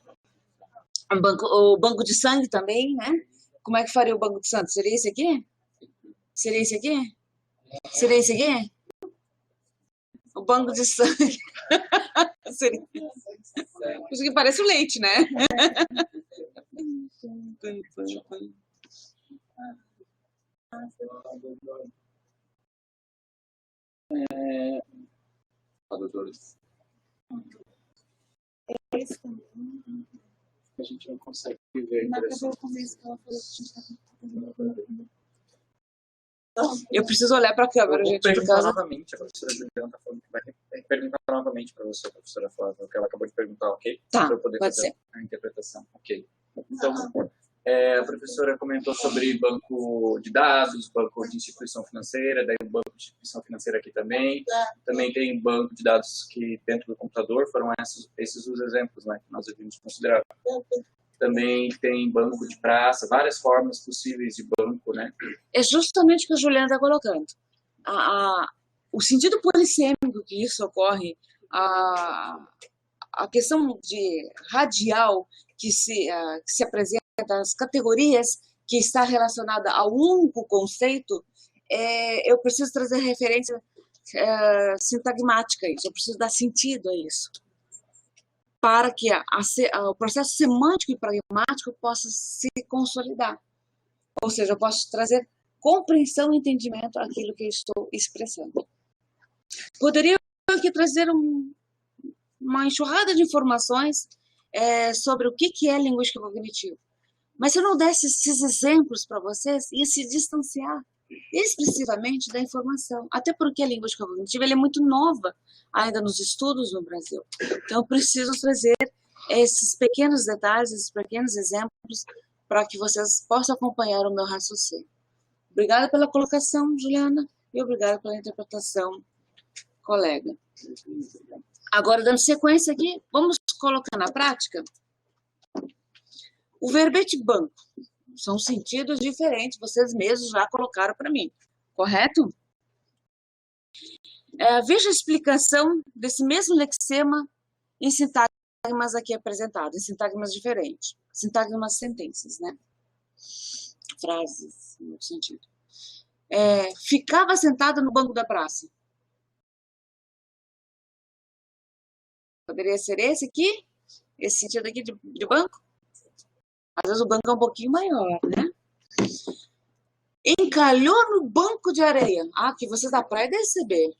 o banco de sangue também, né? Como é que faria o banco de sangue? Seria esse aqui? Seria esse aqui? Seria esse aqui? O banco de sangue. Seria... Isso aqui parece o leite, né? Doutores. A gente não consegue ver. Eu preciso olhar para a câmera, gente. Perguntar novamente, a professora Juliana está falando que vai perguntar novamente para você, professora Flávia, o que ela acabou de perguntar, ok? Tá, para eu poder pode fazer ser. a interpretação, ok. Então, a professora comentou sobre banco de dados, banco de instituição financeira, daí o banco de instituição financeira aqui também. Também tem banco de dados que dentro do computador, foram esses os exemplos, né, que nós devíamos considerar. Também tem banco de praça, várias formas possíveis de banco, né? É justamente o que a Juliana está colocando. O sentido polissêmico que isso ocorre, a questão de radial que se apresenta das categorias que está relacionada ao único conceito, eu preciso trazer referência sintagmática a isso, eu preciso dar sentido a isso, para que o processo semântico e pragmático possa se consolidar. Ou seja, eu posso trazer compreensão e entendimento àquilo que eu estou expressando. Poderia aqui trazer uma enxurrada de informações sobre o que é linguística cognitiva. Mas se eu não desse esses exemplos para vocês, ia se distanciar expressivamente da informação. Até porque a linguística cognitiva é muito nova ainda nos estudos no Brasil. Então, eu preciso trazer esses pequenos detalhes, esses pequenos exemplos, para que vocês possam acompanhar o meu raciocínio. Obrigada pela colocação, Juliana, e obrigada pela interpretação, colega. Agora, dando sequência aqui, vamos colocar na prática o verbete banco. São sentidos diferentes, vocês mesmos já colocaram para mim, correto? Veja a explicação desse mesmo lexema em sintagmas aqui apresentados, em sintagmas diferentes. Sintagmas sentenças, né? Frases, no sentido. Ficava sentada no banco da praça. Poderia ser esse aqui? Esse sentido aqui de banco? Às vezes o banco é um pouquinho maior, né? Encalhou no banco de areia. Que vocês da praia devem saber.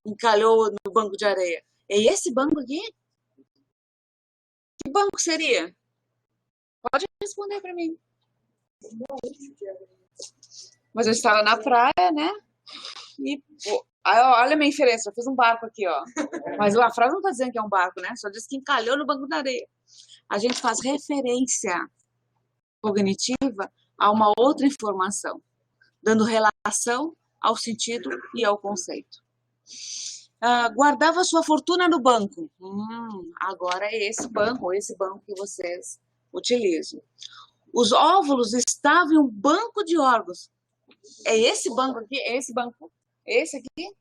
Encalhou no banco de areia. É esse banco aqui? Que banco seria? Pode responder para mim. Mas eu estava na praia, né? E olha a minha inferência, eu fiz um barco aqui, ó. Mas a frase não está dizendo que é um barco, né? Só diz que encalhou no banco da areia. A gente faz referência cognitiva a uma outra informação, dando relação ao sentido e ao conceito. Guardava sua fortuna no banco. Agora é esse banco que vocês utilizam. Os óvulos estavam em um banco de órgãos. É esse banco aqui? É esse banco? Esse aqui?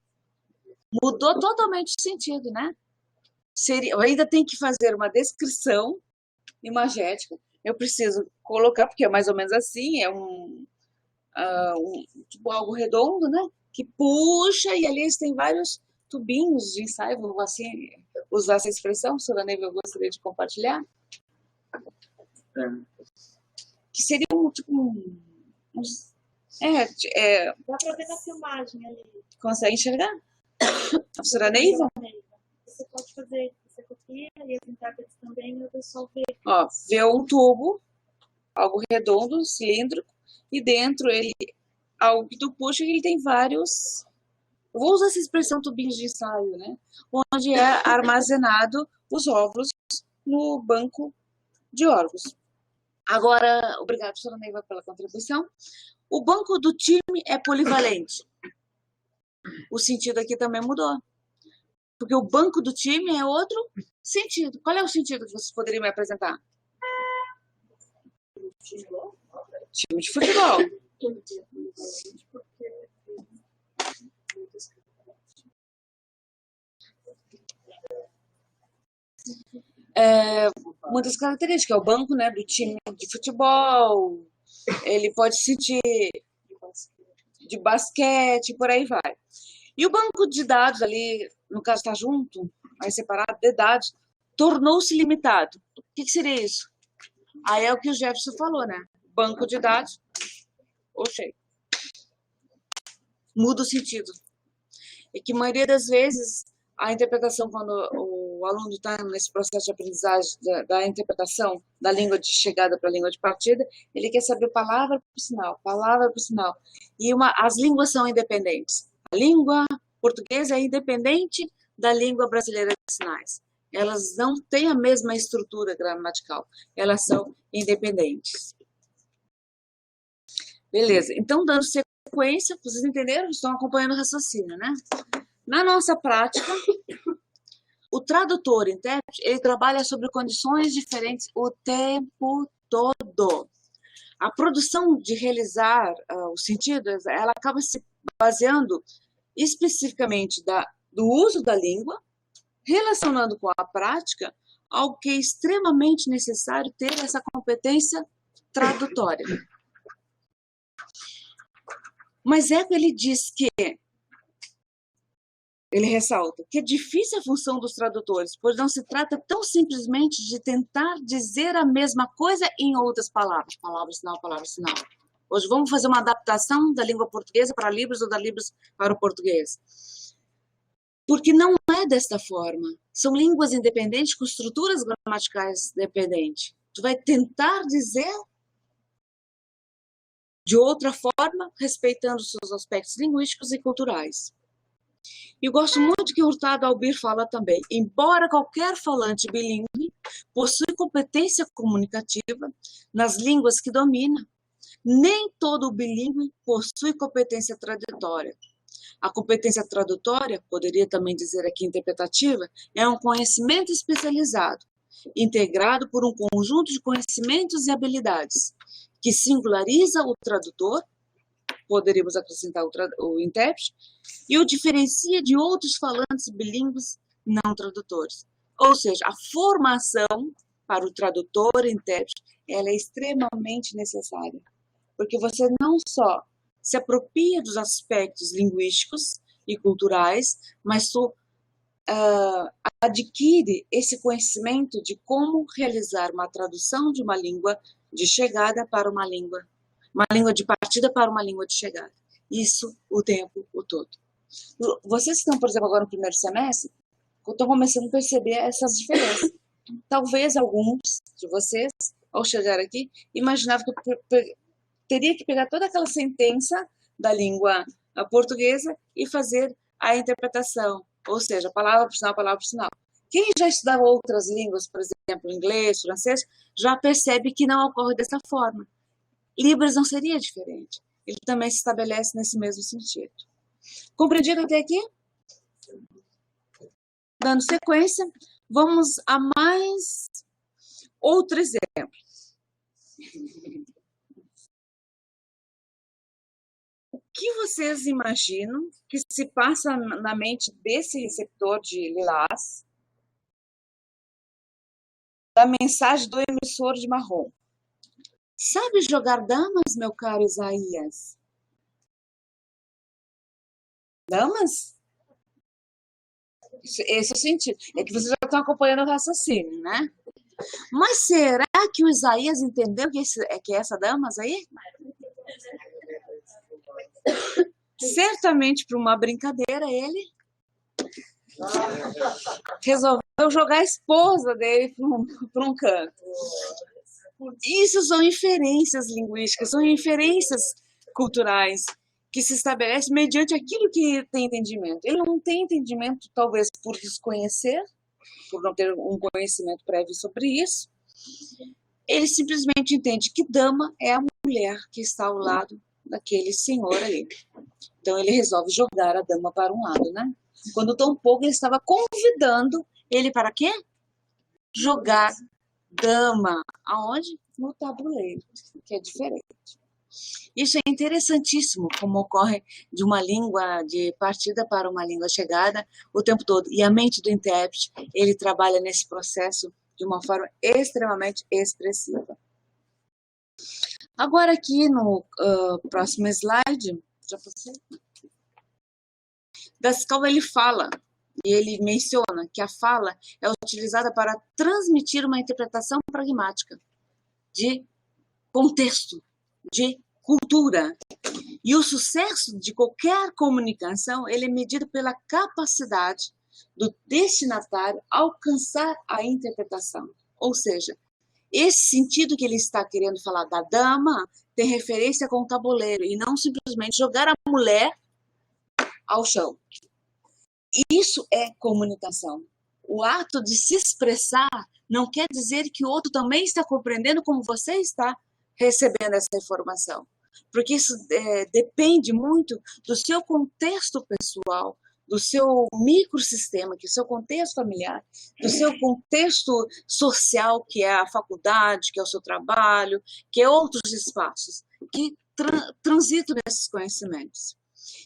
Mudou totalmente o sentido, né? Eu ainda tenho que fazer uma descrição imagética. Eu preciso colocar, porque é mais ou menos assim, tipo algo redondo, né? Que puxa, e ali tem vários tubinhos de ensaio, vou assim usar essa expressão, professora Neiva, eu gostaria de compartilhar. Que seria Dá para ver na filmagem ali. Consegue enxergar? A professora Neiva? Você pode fazer, você copia e as intérpretes também, e o pessoal vê. Vê um tubo, algo redondo, cilíndrico, e dentro ele, algo que tu puxa, ele tem vários, eu vou usar essa expressão tubinhos de ensaio, né? Onde é armazenado os óvulos no banco de órgãos. Agora, obrigada, professora Neiva, pela contribuição. O banco do time é polivalente. O sentido aqui também mudou. Porque o banco do time é outro sentido. Qual é o sentido que vocês poderiam me apresentar? Time de futebol. Muitas características. O banco, né, do time de futebol, ele pode sentir de basquete, por aí vai. E o banco de dados ali, no caso está junto, aí separado de dados, tornou-se limitado. O que seria isso? Aí é o que o Jefferson falou, né? Banco de dados, cheio. Muda o sentido. E que a maioria das vezes a interpretação, quando o aluno está nesse processo de aprendizagem da interpretação da língua de chegada para a língua de partida, ele quer saber palavra por sinal, palavra por sinal. E as línguas são independentes. A língua portuguesa é independente da língua brasileira de sinais. Elas não têm a mesma estrutura gramatical. Elas são independentes. Beleza. Então, dando sequência, vocês entenderam? Estão acompanhando o raciocínio, né? Na nossa prática, o tradutor e intérprete, ele trabalha sobre condições diferentes o tempo todo. A produção de realizar o sentido, ela acaba se baseando especificamente do uso da língua, relacionando com a prática, algo que é extremamente necessário ter essa competência tradutória. Mas Eco, ele diz que, ele ressalta, que é difícil a função dos tradutores, pois não se trata tão simplesmente de tentar dizer a mesma coisa em outras palavras, palavra, sinal. Hoje vamos fazer uma adaptação da língua portuguesa para Libras ou da Libras para o português. Porque não é desta forma. São línguas independentes com estruturas gramaticais dependentes. Tu vai tentar dizer de outra forma, respeitando seus aspectos linguísticos e culturais. E eu gosto muito que Hurtado Albir fala também. Embora qualquer falante bilíngue possui competência comunicativa nas línguas que domina, nem todo bilíngue possui competência tradutória. A competência tradutória, poderia também dizer aqui interpretativa, é um conhecimento especializado, integrado por um conjunto de conhecimentos e habilidades, que singulariza o tradutor, poderíamos acrescentar o intérprete, e o diferencia de outros falantes bilíngues não tradutores. Ou seja, a formação para o tradutor e intérprete, ela é extremamente necessária, porque você não só se apropria dos aspectos linguísticos e culturais, mas adquire esse conhecimento de como realizar uma tradução de uma língua de chegada para uma língua de partida para uma língua de chegada. Isso o tempo todo. Vocês que estão, por exemplo, agora no primeiro semestre, estão começando a perceber essas diferenças. Talvez alguns de vocês, ao chegar aqui, imaginavam que teria que pegar toda aquela sentença da língua portuguesa e fazer a interpretação, ou seja, palavra por sinal. Quem já estudava outras línguas, por exemplo, inglês, francês, já percebe que não ocorre dessa forma. Libras não seria diferente. Ele também se estabelece nesse mesmo sentido. Compreendido até aqui? Dando sequência, vamos a mais outro exemplo. O que vocês imaginam que se passa na mente desse receptor de lilás da mensagem do emissor de marrom? Sabe jogar damas, meu caro Isaías? Damas? Esse é o sentido. É que vocês já estão acompanhando o raciocínio, né? Mas será que o Isaías entendeu que é essa damas aí? Certamente, por uma brincadeira, ele resolveu jogar a esposa dele para um canto. Isso são inferências linguísticas, são inferências culturais que se estabelecem mediante aquilo que tem entendimento. Ele não tem entendimento, talvez por desconhecer, por não ter um conhecimento prévio sobre isso. Ele simplesmente entende que dama é a mulher que está ao lado daquele senhor aí. Então ele resolve jogar a dama para um lado, né? Quando tão pouco ele estava convidando ele para quê? Jogar dama. Aonde? No tabuleiro, que é diferente. Isso é interessantíssimo, como ocorre de uma língua de partida para uma língua chegada o tempo todo. E a mente do intérprete, ele trabalha nesse processo de uma forma extremamente expressiva. Agora aqui no próximo slide, já passei? Descalvo ele fala, e ele menciona que a fala é utilizada para transmitir uma interpretação pragmática de contexto, de cultura. E o sucesso de qualquer comunicação ele é medido pela capacidade do destinatário alcançar a interpretação. Ou seja, esse sentido que ele está querendo falar da dama tem referência com o tabuleiro e não simplesmente jogar a mulher ao chão. Isso é comunicação. O ato de se expressar não quer dizer que o outro também está compreendendo como você está recebendo essa informação. Porque isso depende muito do seu contexto pessoal, do seu microsistema, que é o seu contexto familiar, do seu contexto social, que é a faculdade, que é o seu trabalho, que é outros espaços, que transitam nesses conhecimentos.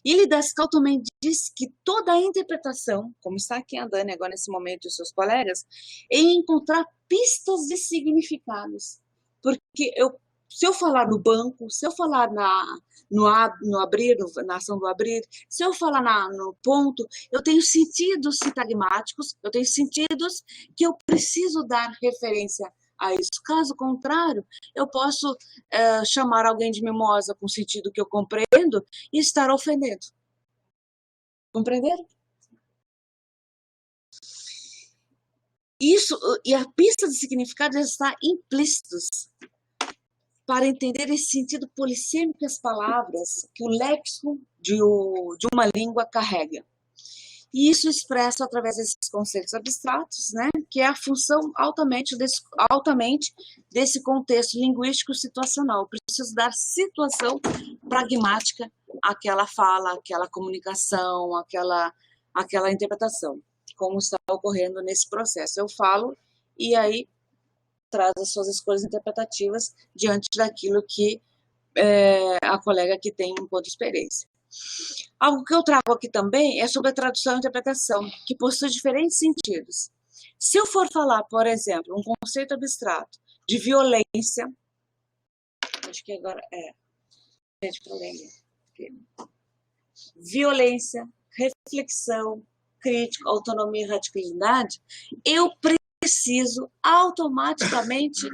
E Lidascal também diz que toda a interpretação, como está aqui a Dani agora nesse momento e os seus colegas, é encontrar pistas de significados. Porque eu Se eu falar no banco, se eu falar no abrir, na ação do abrir, se eu falar no ponto, eu tenho sentidos sintagmáticos, eu tenho sentidos que eu preciso dar referência a isso. Caso contrário, eu posso chamar alguém de mimosa com sentido que eu compreendo e estar ofendendo. Compreenderam? Isso, e a pista de significado já está implícitos para entender esse sentido polissêmico das palavras que o léxico de uma língua carrega. E isso expresso através desses conceitos abstratos, né, que é a função altamente desse contexto linguístico situacional. Eu preciso dar situação pragmática àquela fala, àquela comunicação, àquela interpretação, como está ocorrendo nesse processo. Eu falo e aí traz as suas escolhas interpretativas diante daquilo que a colega aqui tem enquanto experiência. Algo que eu trago aqui também é sobre a tradução e interpretação, que possui diferentes sentidos. Se eu for falar, por exemplo, um conceito abstrato de violência, acho que agora violência, reflexão, crítica, autonomia e radicalidade, eu preciso automaticamente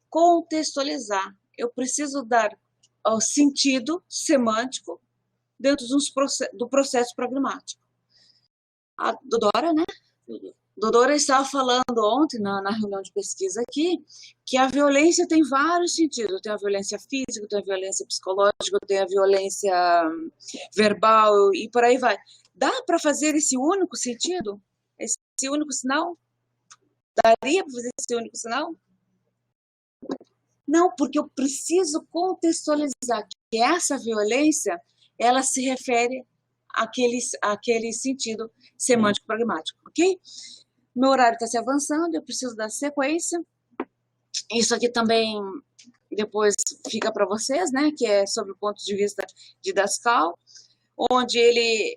contextualizar. Eu preciso dar o sentido semântico dentro do processo pragmático. A Dodora, né? Dodora estava falando ontem, na reunião de pesquisa aqui, que a violência tem vários sentidos. Tem a violência física, tem a violência psicológica, tem a violência verbal e por aí vai. Dá para fazer esse único sentido? Esse único sinal? Daria para fazer esse único sinal? Não, porque eu preciso contextualizar que essa violência ela se refere àquele sentido semântico pragmático, ok? Meu horário está se avançando, eu preciso dar sequência. Isso aqui também depois fica para vocês, né? Que é sobre o ponto de vista de Dascal, onde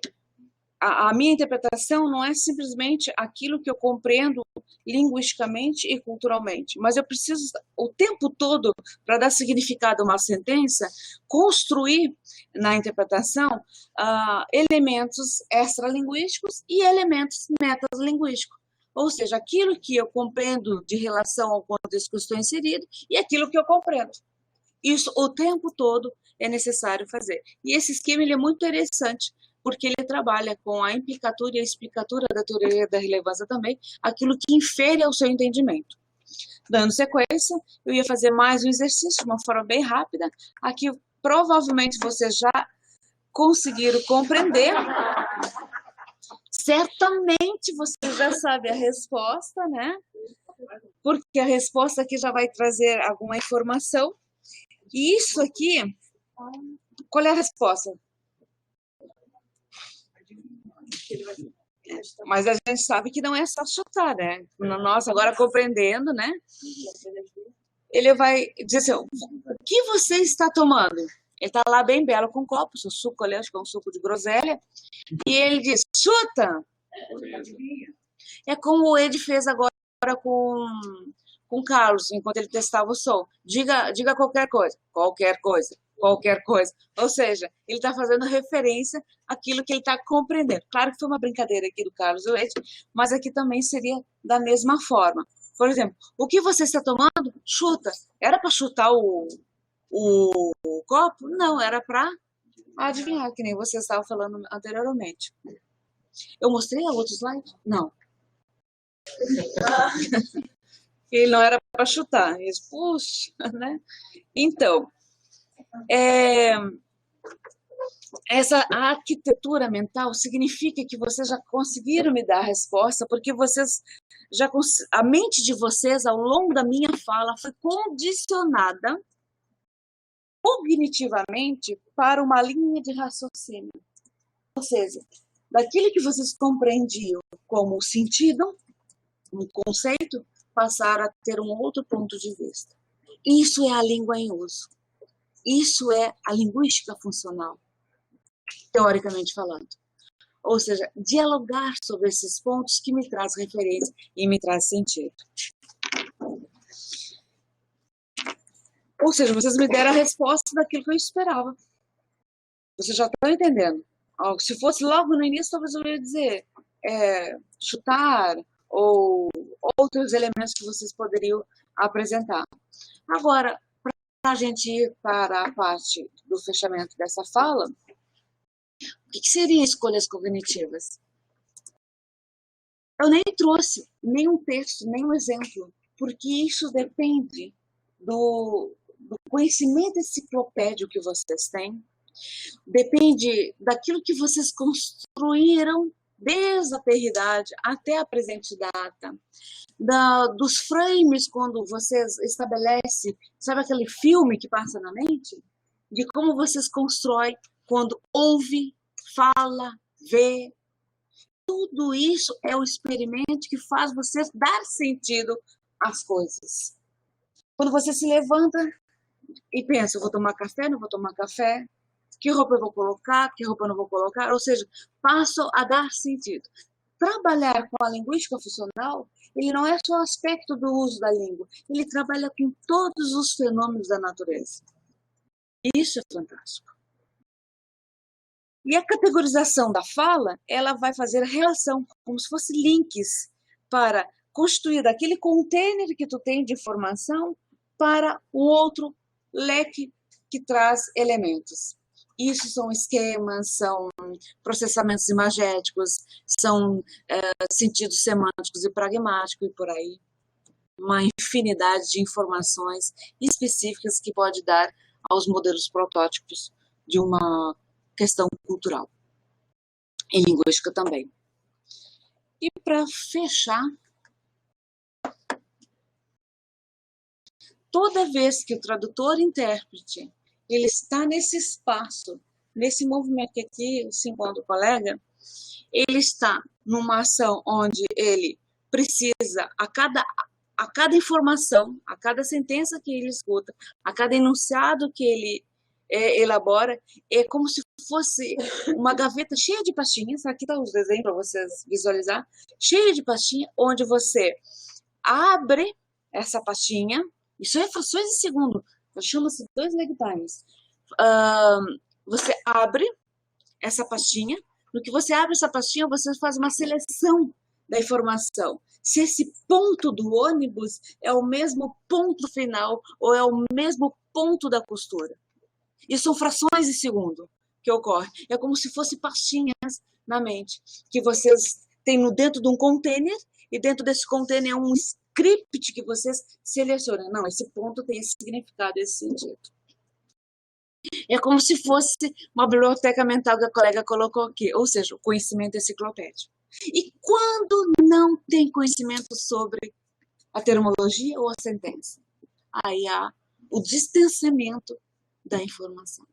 a minha interpretação não é simplesmente aquilo que eu compreendo linguisticamente e culturalmente, mas eu preciso o tempo todo, para dar significado a uma sentença, construir na interpretação elementos extralinguísticos e elementos metalinguísticos, ou seja, aquilo que eu compreendo de relação ao contexto que eu estou inserido e aquilo que eu compreendo. Isso o tempo todo é necessário fazer. E esse esquema ele é muito interessante, porque ele trabalha com a implicatura e a explicatura da teoria da relevância também, aquilo que infere ao seu entendimento. Dando sequência, eu ia fazer mais um exercício de uma forma bem rápida. Aqui, provavelmente, vocês já conseguiram compreender. Certamente, vocês já sabem a resposta, né? Porque a resposta aqui já vai trazer alguma informação. E isso aqui, qual é a resposta? Mas a gente sabe que não é só chutar, né? Nós agora compreendendo, né? Ele vai dizer assim, o que você está tomando? Ele está lá bem belo com um copo, seu suco ali, acho que é um suco de groselha, e ele diz, chuta! É como o Ed fez agora com o Carlos, enquanto ele testava o som. Diga qualquer coisa, qualquer coisa. Qualquer coisa. Ou seja, ele está fazendo referência àquilo que ele está compreendendo. Claro que foi uma brincadeira aqui do Carlos Ed, mas aqui também seria da mesma forma. Por exemplo, o que você está tomando? Chuta. Era para chutar o copo? Não, era para adivinhar, que nem você estava falando anteriormente. Eu mostrei a outro slide? Não. Ele não era para chutar. Ele disse, puxa, né? Então, essa arquitetura mental significa que vocês já conseguiram me dar a resposta, porque a mente de vocês, ao longo da minha fala, foi condicionada cognitivamente para uma linha de raciocínio. Ou seja, daquilo que vocês compreendiam como sentido, um conceito, passaram a ter um outro ponto de vista. Isso é a língua em uso. Isso é a linguística funcional, teoricamente falando. Ou seja, dialogar sobre esses pontos que me traz referência e me traz sentido. Ou seja, vocês me deram a resposta daquilo que eu esperava. Vocês já estão entendendo. Se fosse logo no início, talvez eu ia dizer chutar ou outros elementos que vocês poderiam apresentar. Agora, para a gente ir para a parte do fechamento dessa fala, o que seriam escolhas cognitivas? Eu nem trouxe nenhum texto, nenhum exemplo, porque isso depende do conhecimento enciclopédico que vocês têm, depende daquilo que vocês construíram desde a perridade até a presente data, dos frames quando vocês estabelecem, sabe aquele filme que passa na mente? De como vocês constroem quando ouve, fala, vê. Tudo isso é o experimento que faz você dar sentido às coisas. Quando você se levanta e pensa, eu vou tomar café, não vou tomar café, que roupa eu vou colocar, que roupa eu não vou colocar, ou seja, passo a dar sentido. Trabalhar com a linguística funcional, ele não é só o aspecto do uso da língua, ele trabalha com todos os fenômenos da natureza. Isso é fantástico. E a categorização da fala, ela vai fazer relação, como se fosse links, para construir daquele container que tu tem de informação para o outro leque que traz elementos. Isso são esquemas, são processamentos imagéticos, são sentidos semânticos e pragmáticos e por aí. Uma infinidade de informações específicas que pode dar aos modelos protótipos de uma questão cultural. Em linguística também. E para fechar, toda vez que o tradutor e intérprete ele está nesse espaço, nesse movimento que aqui se encontra o colega, ele está numa ação onde ele precisa, a cada informação, a cada sentença que ele escuta, a cada enunciado que ele elabora, é como se fosse uma gaveta cheia de pastinhas, aqui está os desenhos para vocês visualizar, cheia de pastinha, onde você abre essa pastinha, isso é frações de segundo, chama-se 2 lag times. Você abre essa pastinha, no que você abre essa pastinha, você faz uma seleção da informação. Se esse ponto do ônibus é o mesmo ponto final ou é o mesmo ponto da costura. Isso são frações de segundo que ocorre. É como se fossem pastinhas na mente, que vocês têm dentro de um container, e dentro desse container é um script que vocês selecionam. Não, esse ponto tem esse significado, esse sentido. É como se fosse uma biblioteca mental que a colega colocou aqui, ou seja, o conhecimento enciclopédico. E quando não tem conhecimento sobre a termologia ou a sentença? Aí há o distanciamento da informação.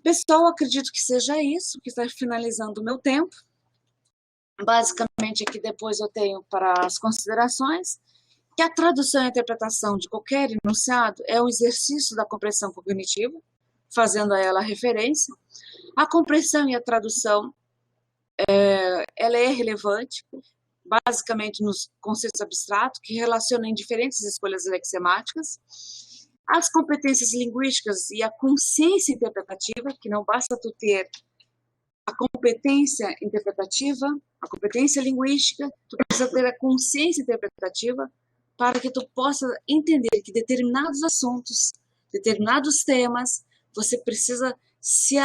Pessoal, acredito que seja isso, que está finalizando o meu tempo. Basicamente, aqui depois eu tenho para as considerações, que a tradução e a interpretação de qualquer enunciado é um exercício da compreensão cognitiva, fazendo a ela referência. A compreensão e a tradução, ela é relevante, basicamente nos conceitos abstratos, que relacionam em diferentes escolhas lexemáticas. As competências linguísticas e a consciência interpretativa, que não basta tu ter a competência interpretativa, a competência linguística, tu precisa ter a consciência interpretativa para que tu possa entender que determinados assuntos, determinados temas, você precisa se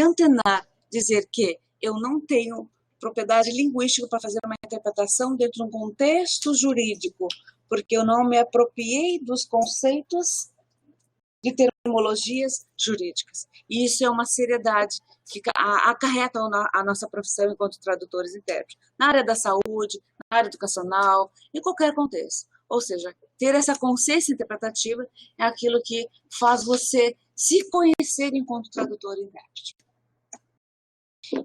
antenar, dizer que eu não tenho propriedade linguística para fazer uma interpretação dentro de um contexto jurídico, porque eu não me apropriei dos conceitos de terminologias jurídicas. E isso é uma seriedade que acarreta a nossa profissão enquanto tradutores e intérpretes, na área da saúde, na área educacional, em qualquer contexto. Ou seja, ter essa consciência interpretativa é aquilo que faz você se conhecer enquanto tradutor e intérprete.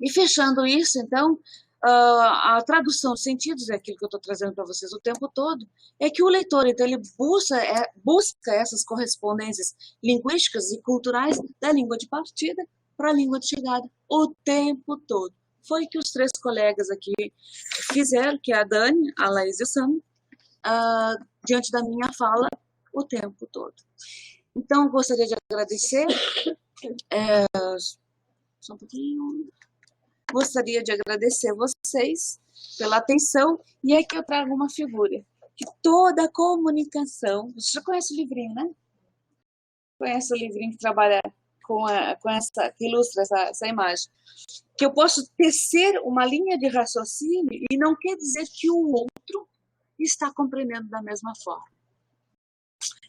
E fechando isso, então, a tradução de sentidos, é aquilo que eu estou trazendo para vocês o tempo todo, é que o leitor, então, ele busca essas correspondências linguísticas e culturais da língua de partida para a língua de chegada o tempo todo. Foi que os 3 colegas aqui fizeram, que é a Dani, a Laís e o Sam, diante da minha fala, o tempo todo. Então, eu gostaria de agradecer, só um pouquinho, gostaria de agradecer vocês pela atenção, e aqui eu trago uma figura, que toda a comunicação, você já conhece o livrinho, né? Conhece o livrinho que trabalha que ilustra essa imagem, que eu posso tecer uma linha de raciocínio e não quer dizer que o outro está compreendendo da mesma forma.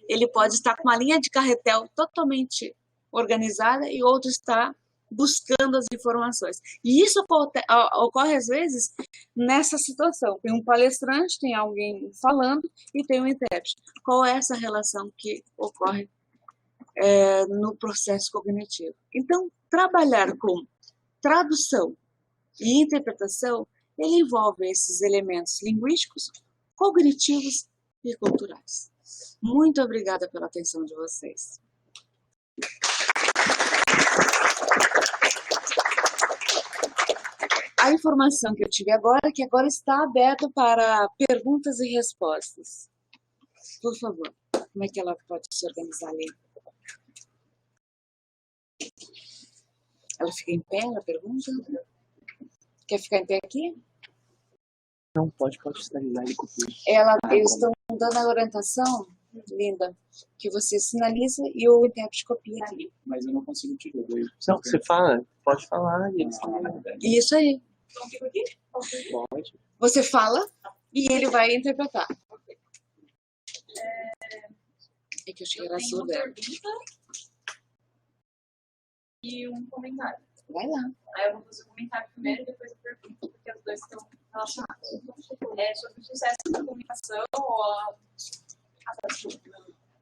Ele pode estar com uma linha de carretel totalmente organizada e outro está buscando as informações. E isso ocorre, às vezes, nessa situação. Tem um palestrante, tem alguém falando e tem um intérprete. Qual é essa relação que ocorre no processo cognitivo? Então, trabalhar com tradução e interpretação, ele envolve esses elementos linguísticos, cognitivos e culturais. Muito obrigada pela atenção de vocês. A informação que eu tive agora é que agora está aberto para perguntas e respostas. Por favor, como é que ela pode se organizar ali? Ela fica em pé, ela pergunta? Quer ficar em pé aqui? Não, pode sinalizar ele copia. Eles estão dando a orientação, linda, que você sinaliza e o intérprete copia ali. Mas eu não consigo te ver. Não, você fala, pode falar. E eles Isso aí. Então, fica aqui? pode. Você fala e ele vai interpretar. É que eu cheguei lá Tem uma sobre. pergunta e um comentário. Vai lá. Aí eu vou fazer o comentário primeiro e depois a pergunta, porque os dois estão relacionados. Sobre o sucesso da comunicação ou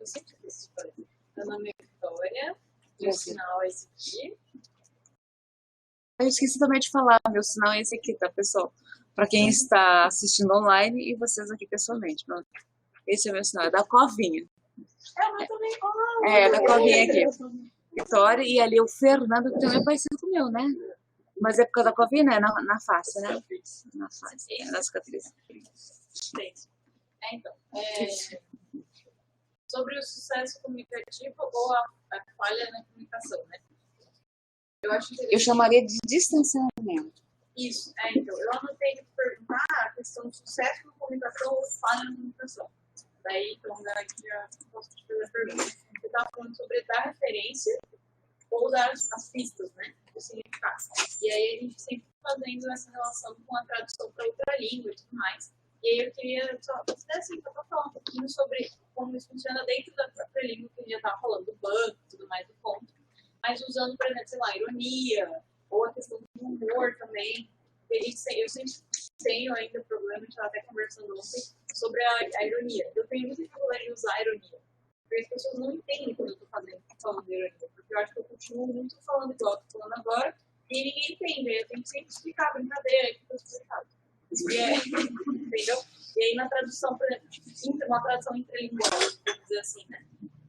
eu sempre fiz isso. Meu nome é Vitória, meu sinal é esse aqui. Eu esqueci também de falar, meu sinal é esse aqui, tá, pessoal? Para quem está assistindo online e vocês aqui pessoalmente. Esse é o meu sinal, é da Covinha. É, mas também. É, da Covinha aqui. Vitória, e ali o Fernando, que também é parecido com o meu, né? Mas é por causa da Covinha, né? Na face, né? Na face, na cicatriz. Então, sobre o sucesso comunicativo ou a falha na comunicação, né? Eu chamaria de distanciamento. Isso, então, eu anotei de perguntar a questão do sucesso na comunicação ou falha na comunicação. Daí, então, aqui já posso te fazer a pergunta. Você estava falando sobre dar referência ou dar as pistas, né? O significado. E aí a gente sempre fazendo essa relação com a tradução para outra língua e tudo mais. E aí eu queria só falar um pouquinho sobre como isso funciona dentro da própria língua, que a gente já estava falando do banco e tudo mais do ponto. Mas usando, por exemplo, sei lá, ironia, ou a questão do humor também. Eu sempre tenho ainda problema, a gente estava até conversando ontem, sobre a ironia. Eu tenho muita dificuldade de usar a ironia, porque as pessoas não entendem quando eu estou falando de ironia, porque eu acho que eu continuo muito falando igual eu estou falando agora, e ninguém entende. Eu tenho que sempre explicar a brincadeira, que eu explicado. Entendeu? E aí na tradução, por exemplo, uma tradução interlingual, vamos dizer assim, né?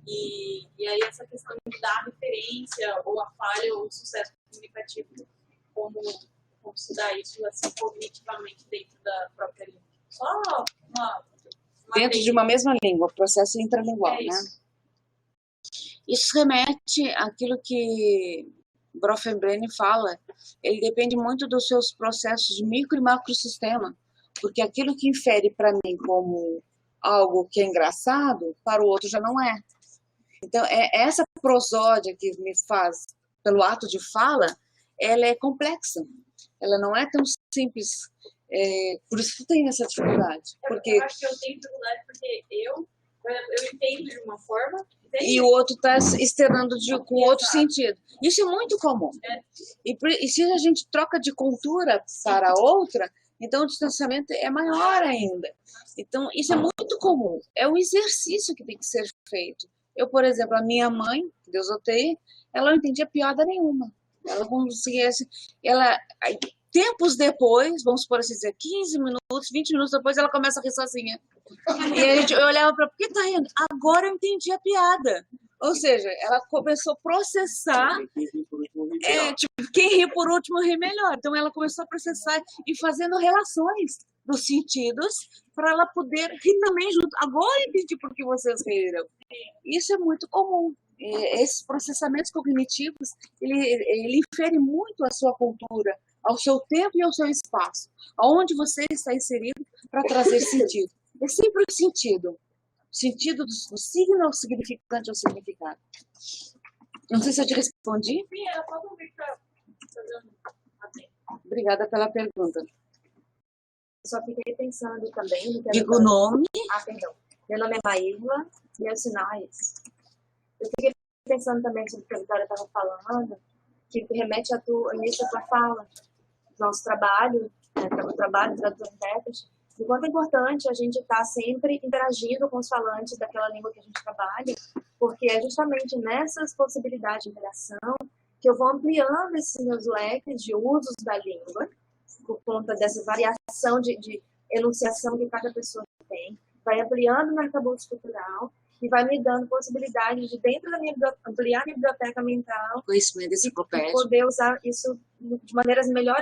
E aí essa questão de dar referência, ou a falha, ou o sucesso comunicativo, como se dá isso assim, cognitivamente dentro da própria língua. Só uma dentro de uma mesma língua, processo intralingual, né? Isso remete àquilo que Bronfenbrenner fala, ele depende muito dos seus processos de micro e macrosistema, porque aquilo que infere para mim como algo que é engraçado, para o outro já não é. Então, essa prosódia que me faz, pelo ato de fala, ela é complexa. Ela não é tão simples. Por isso que eu tenho essa dificuldade. Porque eu acho que eu tenho dificuldade porque eu entendo de uma forma e o outro está externando com outro sentido. Isso é muito comum. E se a gente troca de cultura para outra, então o distanciamento é maior ainda. Então, isso é muito comum. É um exercício que tem que ser feito. Eu, por exemplo, a minha mãe, Deus o tenha, ela não entendia piada nenhuma. Ela conseguia, tempos depois, vamos supor assim, 15 minutos, 20 minutos depois, ela começa a rir sozinha. E eu olhava para ela, por que tá rindo? Agora eu entendi a piada. Ou seja, ela começou a processar. Quem ri por último ri melhor. Então ela começou a processar e fazendo relações dos sentidos para ela poder rir também junto. Agora eu entendi por que vocês riram. Isso é muito comum. Esses processamentos cognitivos, ele infere muito a sua cultura, ao seu tempo e ao seu espaço, aonde você está inserido para trazer sentido. É sempre o sentido. O sentido do signo ao significante ao significado. Não sei se eu te respondi. Sim, era só para ver para fazer Obrigada pela pergunta. Só fiquei pensando também... Diga o nome. Perdão. Meu nome é Maíla e os sinais. Eu fiquei pensando também sobre o que a Vitória estava falando, que remete a início da tua fala, nosso trabalho, o trabalho do tradutor intérprete, e quanto é importante a gente estar sempre interagindo com os falantes daquela língua que a gente trabalha, porque é justamente nessas possibilidades de interação que eu vou ampliando esses meus leques de usos da língua, por conta dessa variação de enunciação que cada pessoa tem, vai ampliando o meu arcabouço cultural e vai me dando possibilidade de, dentro da minha ampliar a minha biblioteca mental, Conhecimento e enciclopédico. poder usar isso de maneiras melhor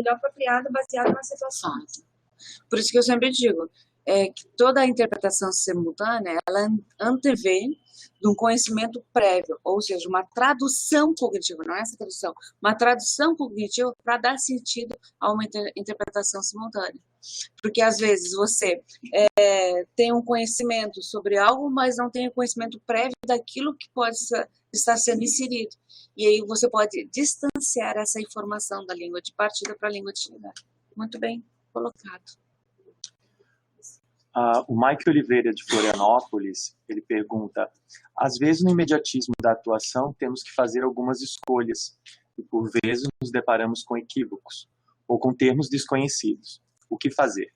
apropriadas, baseado na situação. Por isso que eu sempre digo que toda a interpretação simultânea, ela antevém de um conhecimento prévio, ou seja, uma tradução cognitiva, não é essa tradução, uma tradução cognitiva para dar sentido a uma interpretação simultânea. Porque, às vezes, você tem um conhecimento sobre algo, mas não tem o conhecimento prévio daquilo que pode estar sendo inserido. E aí você pode distanciar essa informação da língua de partida para a língua de chegada. Muito bem colocado. O Mike Oliveira, de Florianópolis, ele pergunta: às vezes no imediatismo da atuação temos que fazer algumas escolhas e por vezes nos deparamos com equívocos ou com termos desconhecidos. O que fazer?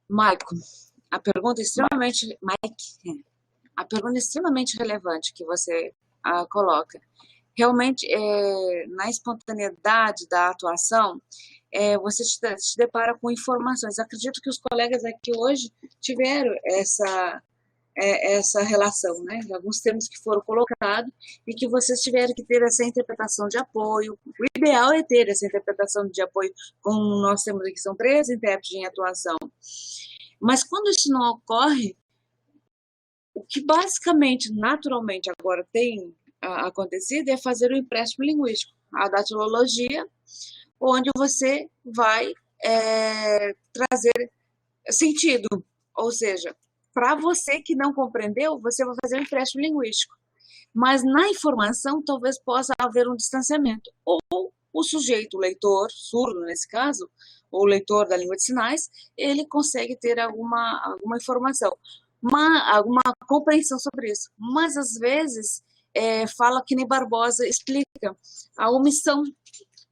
Maico, a pergunta é extremamente relevante que você coloca. Realmente, na espontaneidade da atuação, você se depara com informações. Acredito que os colegas aqui hoje tiveram essa relação, né? Alguns termos que foram colocados e que vocês tiveram que ter essa interpretação de apoio. O ideal é ter essa interpretação de apoio, como nós temos aqui, são 3 intérpretes em atuação. Mas quando isso não ocorre, o que basicamente, naturalmente, agora tem acontecido é fazer o empréstimo linguístico, a datilologia, onde você vai trazer sentido, ou seja, para você que não compreendeu, você vai fazer um empréstimo linguístico. Mas na informação, talvez possa haver um distanciamento. Ou o sujeito, o leitor, surdo nesse caso, ou o leitor da língua de sinais, ele consegue ter alguma informação, alguma compreensão sobre isso. Mas, às vezes, fala que nem Barbosa explica, a omissão.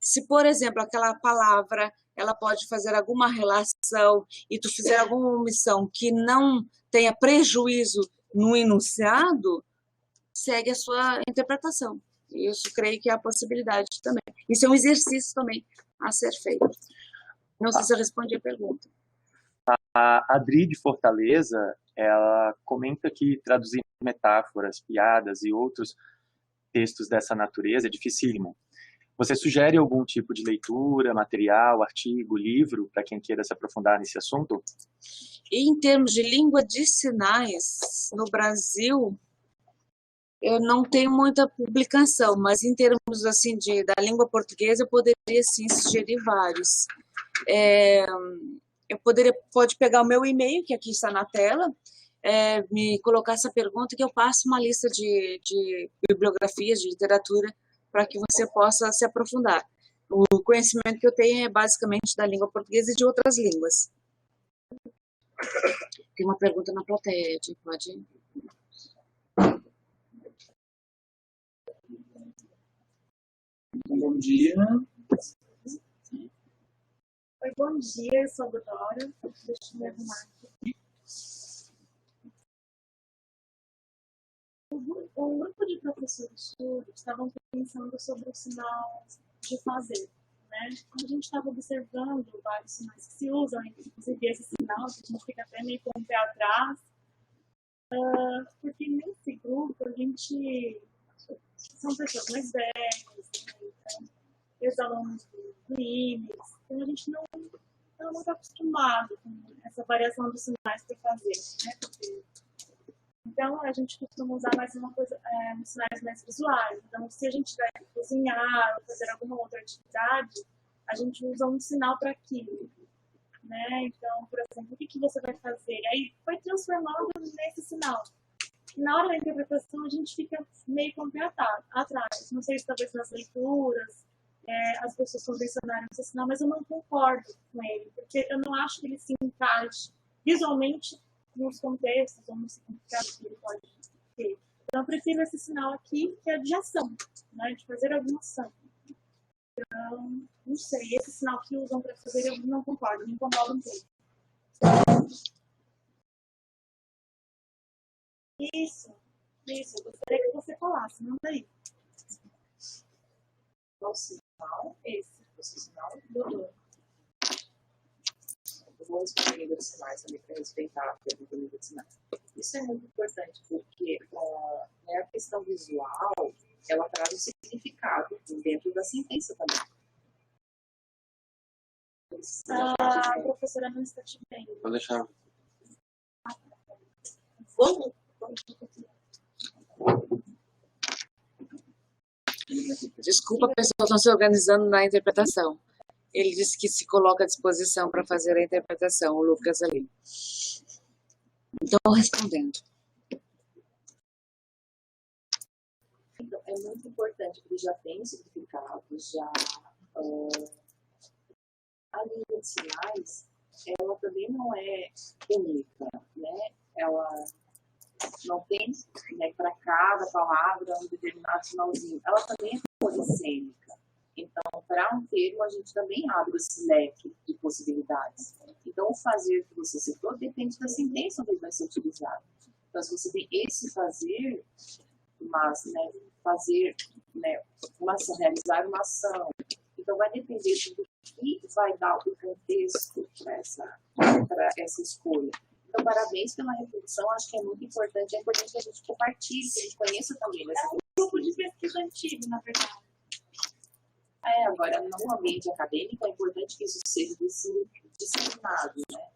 Se, por exemplo, aquela palavra ela pode fazer alguma relação e tu fizer alguma omissão que não tenha prejuízo no enunciado, segue a sua interpretação. Isso creio que é a possibilidade também. Isso é um exercício também a ser feito. Não sei se eu respondi a pergunta. A Adri de Fortaleza, ela comenta que traduzir metáforas, piadas e outros textos dessa natureza é dificílimo. Você sugere algum tipo de leitura, material, artigo, livro, para quem queira se aprofundar nesse assunto? Em termos de língua de sinais, no Brasil, eu não tenho muita publicação, mas em termos assim, da língua portuguesa, eu poderia sim sugerir vários. Pode pegar o meu e-mail, que aqui está na tela, me colocar essa pergunta, que eu passo uma lista de bibliografias, de literatura, para que você possa se aprofundar. O conhecimento que eu tenho é basicamente da língua portuguesa e de outras línguas. Tem uma pergunta na plateia, pode ir? Bom dia. Oi, bom dia, eu sou a Dora. Deixa eu me arrumar aqui. Um grupo de professores surdos estavam pensando sobre o sinal de fazer, né? Quando a gente estava observando vários sinais que se usam, inclusive esse sinal, a gente fica até meio com o pé atrás, porque nesse grupo a gente são pessoas mais velhas, né? Ex-alunos do IMES, então a gente não está muito acostumado com essa variação dos sinais para fazer, né? Porque Então, a gente costuma usar mais uma coisa, sinais mais visuais. Então, se a gente vai cozinhar ou fazer alguma outra atividade, a gente usa um sinal para aquilo, né? Então, por exemplo, o que você vai fazer? Aí vai transformando nesse sinal. E na hora da interpretação, a gente fica meio com o pé atrás. Não sei se talvez nas leituras as pessoas convencionaram esse sinal, mas eu não concordo com ele, porque eu não acho que ele se encaixe visualmente nos contextos ou no significado que ele pode ter. Então, eu prefiro esse sinal aqui, que é de ação, né? De fazer alguma ação. Então, não sei, esse sinal que usam para fazer, eu não concordo, me incomoda um pouco. Isso, eu gostaria que você falasse, manda aí. Qual sinal? Esse. Esse sinal? Doutor. Eu vou responder nível de sinais também para respeitar a pergunta do nível de sinais. Isso é muito importante, porque a questão visual, ela traz o significado dentro da sentença também. A professora não está te vendo. Vou deixar. Vamos. Desculpa, pessoal, estão se organizando na interpretação. Ele disse que se coloca à disposição para fazer a interpretação, o Lucas ali. Então, respondendo. Então, é muito importante, porque já tem significado, já a língua de sinais, ela também não é única, né? Ela não tem, né, para cada palavra um determinado sinalzinho. Ela também é polissêmica. Então, para um termo, a gente também abre esse leque de possibilidades. Então, o fazer que você citou depende da sentença onde ele vai ser utilizado. Então, se você tem esse fazer, mas, né, fazer, né, uma ação, realizar uma ação, então vai depender do que vai dar o contexto para essa escolha. Então, parabéns pela reflexão, acho que é muito importante. É importante que a gente compartilhe, que a gente conheça também. É um grupo de pesquisa antigo, na verdade. Agora, no ambiente acadêmico, é importante que isso seja disseminado, né?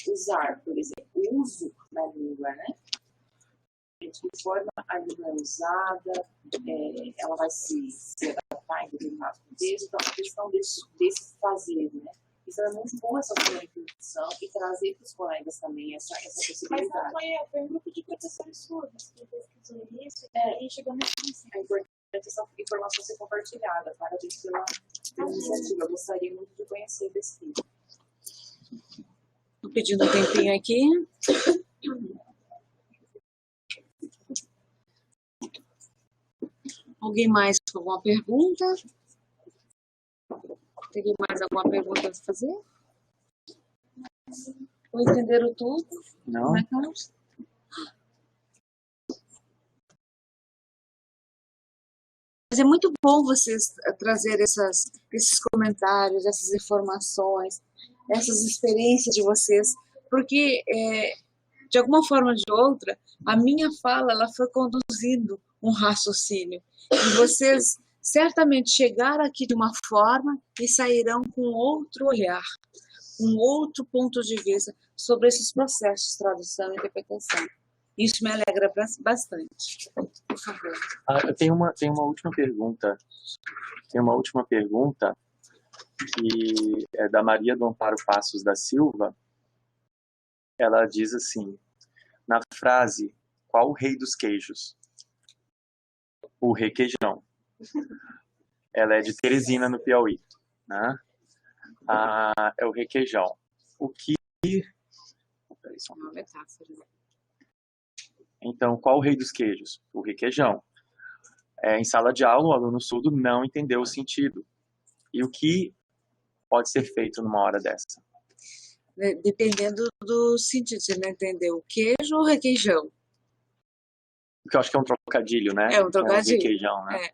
Usar, por exemplo, o uso da língua, né? De que forma a língua é usada, ela vai se adaptar em determinado contexto. Então, a questão desse fazer, né? Então, é muito bom essa sua introdução e trazer para os colegas também essa possibilidade. Mas foi um grupo de professores surdos que pesquisou isso e chegou nesse conceito. É importante essa informação ser compartilhada. Parabéns pela iniciativa. Eu gostaria muito de conhecer desse livro. Estou pedindo um tempinho aqui. Alguém mais com alguma pergunta? Teria mais alguma pergunta a fazer? Ou entenderam tudo? Não. Mas é muito bom vocês trazer esses comentários, essas informações, essas experiências de vocês, porque, de alguma forma ou de outra, a minha fala ela foi conduzindo um raciocínio. E vocês certamente chegaram aqui de uma forma e sairão com outro olhar, um outro ponto de vista sobre esses processos de tradução e interpretação. Isso me alegra bastante. Por favor. Eu tenho uma última pergunta. Tem uma última pergunta que é da Maria do Amparo Passos da Silva. Ela diz assim, na frase, qual o rei dos queijos? O requeijão. Ela é de Teresina, no Piauí, né? É o requeijão. O que... Peraí, só uma metáfora. Então, qual o rei dos queijos? O requeijão. Em sala de aula, o aluno surdo não entendeu o sentido. E o que pode ser feito numa hora dessa? Dependendo do sentido, você não entendeu o queijo ou o requeijão? Porque eu acho que é um trocadilho, né? É um trocadilho. Requeijão, né?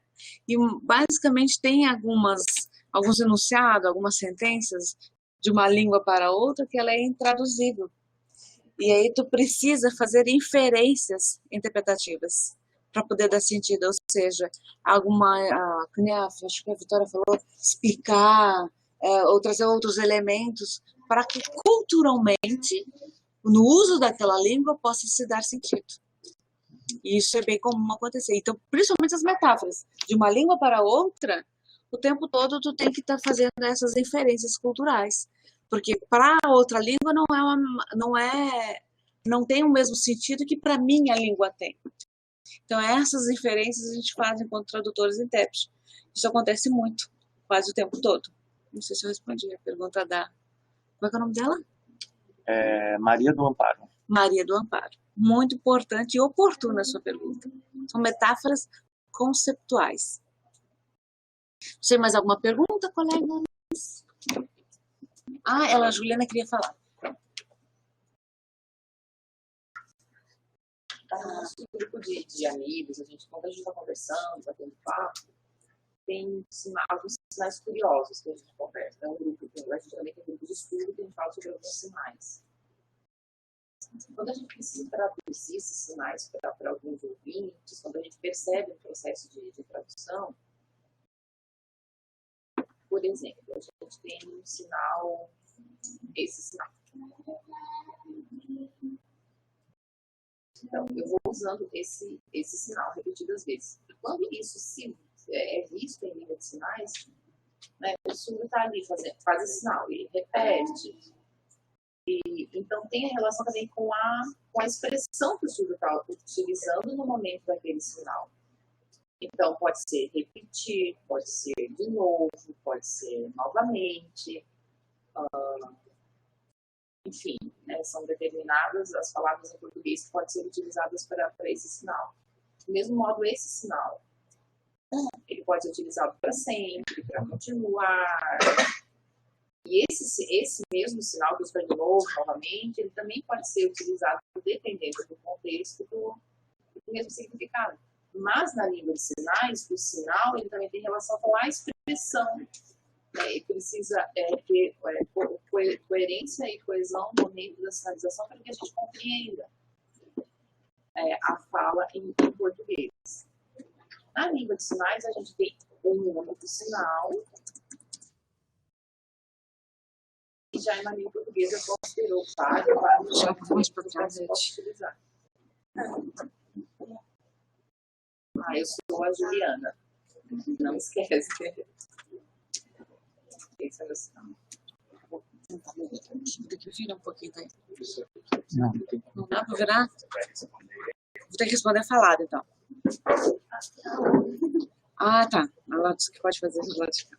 E basicamente tem alguns enunciados, algumas sentenças de uma língua para outra que ela é intraduzível. E aí tu precisa fazer inferências interpretativas para poder dar sentido, ou seja, acho que a Vitória falou, explicar ou trazer outros elementos para que culturalmente no uso daquela língua possa se dar sentido. E isso é bem comum acontecer. Então, principalmente as metáforas, de uma língua para outra, o tempo todo tu tem que estar fazendo essas inferências culturais, porque para outra língua não tem o mesmo sentido que para minha língua tem. Então, essas inferências a gente faz enquanto tradutores e intérpretes. Isso acontece muito, quase o tempo todo. Não sei se eu respondi a pergunta da... Qual é o nome dela? Maria do Amparo. Maria do Amparo. Muito importante e oportuna a sua pergunta. São metáforas conceptuais. Tem mais alguma pergunta, colegas? A Juliana queria falar. No nosso grupo de amigos, quando a gente está conversando, batendo papo, tem alguns sinais curiosos que a gente conversa. É um grupo, a gente também tem um grupo de estudo que a gente fala sobre alguns sinais. Quando a gente precisa traduzir esses sinais para alguns ouvintes, quando a gente percebe um processo de tradução, por exemplo, a gente tem um sinal, esse sinal. Então, eu vou usando esse sinal repetidas vezes. E quando isso é visto em língua de sinais, né, o surdo está ali, faz esse sinal e repete. Então, tem a relação também com a expressão que o surdo está utilizando no momento daquele sinal. Então, pode ser repetir, pode ser de novo, pode ser novamente. Enfim, né, são determinadas as palavras em português que podem ser utilizadas para esse sinal. Do mesmo modo, esse sinal, ele pode ser utilizado para sempre, para continuar. E esse mesmo sinal, que eu estou de novo, novamente, ele também pode ser utilizado dependendo do contexto do mesmo significado. Mas na língua de sinais, o sinal ele também tem relação com a expressão. Né? E precisa ter coerência e coesão no momento da sinalização para que a gente compreenda a fala em português. Na língua de sinais, a gente tem um único sinal. E já na língua portuguesa considerou vários sinais que posso utilizar. Eu sou a Juliana. Não esquece. Esse é o meu sinal. Tem que virar um pouquinho daí. Não dá para virar? Vou ter que responder falado, então. Tá. Ela disse que pode fazer do lado de cá.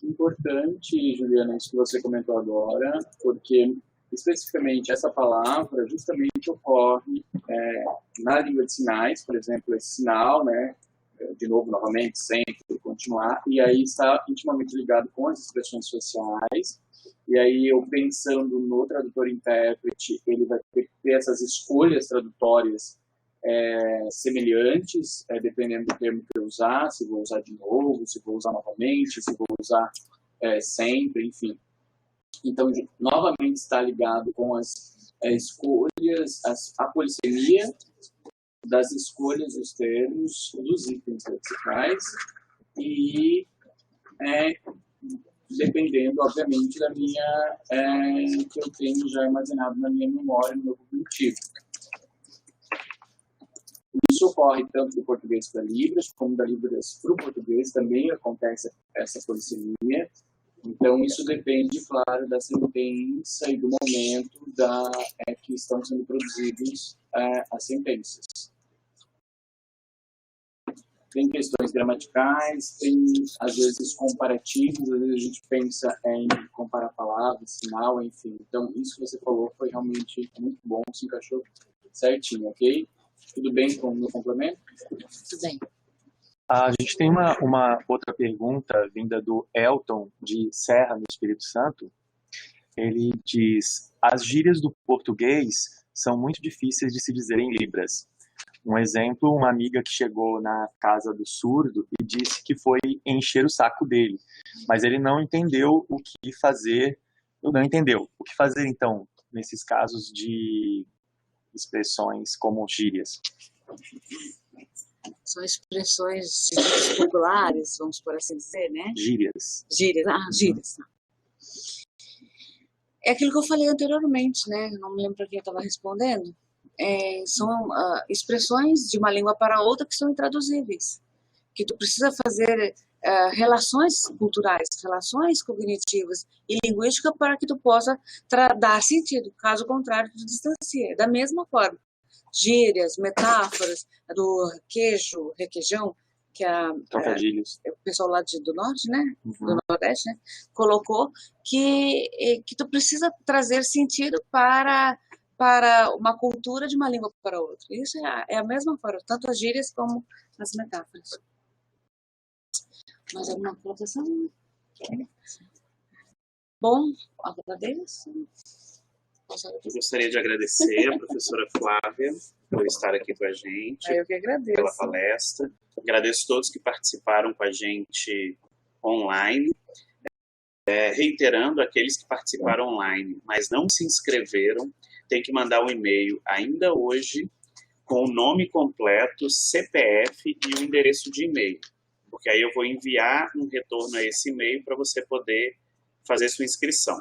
Importante, Juliana, isso que você comentou agora, porque especificamente essa palavra justamente ocorre na língua de sinais, por exemplo, esse sinal, né, de novo, novamente, sempre, continuar, e aí está intimamente ligado com as expressões sociais, e aí eu pensando no tradutor-intérprete, ele vai ter que ter essas escolhas tradutórias semelhantes, dependendo do termo que eu usar, se vou usar de novo, se vou usar novamente, se vou usar sempre, enfim. Então, novamente está ligado com as escolhas, a polissemia das escolhas dos termos, dos itens lexicais, e dependendo, obviamente, da minha, que eu tenho já armazenado na minha memória, no meu cognitivo. Isso ocorre tanto do português para Libras, como da Libras para o português, também acontece essa polissemia. Então, isso depende, claro, da sentença e do momento que estão sendo produzidas as sentenças. Tem questões gramaticais, tem, às vezes, comparativos, às vezes a gente pensa em comparar palavras, sinal, enfim. Então, isso que você falou foi realmente muito bom, se encaixou certinho, ok? Tudo bem com o meu complemento? Tudo bem. A gente tem uma outra pergunta vinda do Elton, de Serra, no Espírito Santo. Ele diz: as gírias do português são muito difíceis de se dizer em Libras. Um exemplo, uma amiga que chegou na casa do surdo e disse que foi encher o saco dele, mas ele não entendeu o que fazer. Não entendeu o que fazer, então, nesses casos de expressões como gírias. São expressões populares, vamos por assim dizer, né? Gírias. Gírias. Gírias. É aquilo que eu falei anteriormente, né? Não me lembro para quem eu estava respondendo. São expressões de uma língua para outra que são intraduzíveis, que tu precisa fazer relações culturais, relações cognitivas e linguísticas para que tu possa dar sentido. Caso contrário, tu distancia. Da mesma forma, gírias, metáforas do queijo, requeijão, que o pessoal lá do norte, né, do nordeste, né, colocou, que tu precisa trazer sentido para uma cultura de uma língua para outra. Isso é a mesma forma, tanto as gírias como as metáforas. Mais alguma colocação? Bom, agradeço. Eu gostaria de agradecer a professora Flávia por estar aqui com a gente. Eu que agradeço. Pela palestra. Agradeço a todos que participaram com a gente online. Reiterando, aqueles que participaram online, mas não se inscreveram, tem que mandar um e-mail ainda hoje com o nome completo, CPF e o endereço de e-mail. Porque aí eu vou enviar um retorno a esse e-mail para você poder fazer sua inscrição.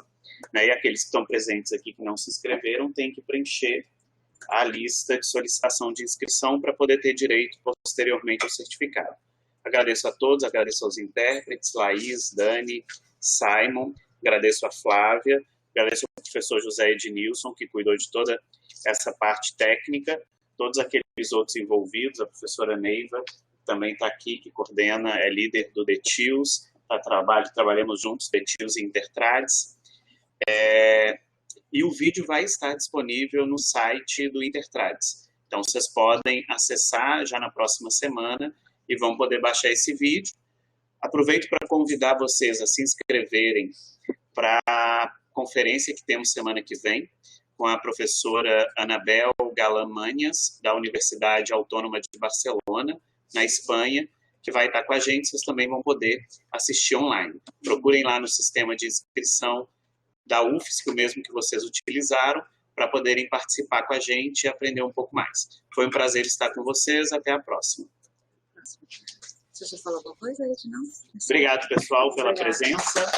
E aqueles que estão presentes aqui que não se inscreveram têm que preencher a lista de solicitação de inscrição para poder ter direito posteriormente ao certificado. Agradeço a todos, agradeço aos intérpretes, Laís, Dani, Simon, agradeço a Flávia, agradeço ao professor José Ednilson, que cuidou de toda essa parte técnica, todos aqueles outros envolvidos, a professora Neiva também está aqui, que coordena, é líder do DETILS, trabalhamos juntos, DETILS e Intertrades. E o vídeo vai estar disponível no site do Intertrades. Então, vocês podem acessar já na próxima semana e vão poder baixar esse vídeo. Aproveito para convidar vocês a se inscreverem para a conferência que temos semana que vem, com a professora Anabel Galamanhas, da Universidade Autônoma de Barcelona, na Espanha, que vai estar com a gente. Vocês também vão poder assistir online. Procurem lá no sistema de inscrição da UFSC, o mesmo que vocês utilizaram, para poderem participar com a gente e aprender um pouco mais. Foi um prazer estar com vocês. Até a próxima. Você já falou alguma coisa, não? Obrigado, pessoal, pela presença.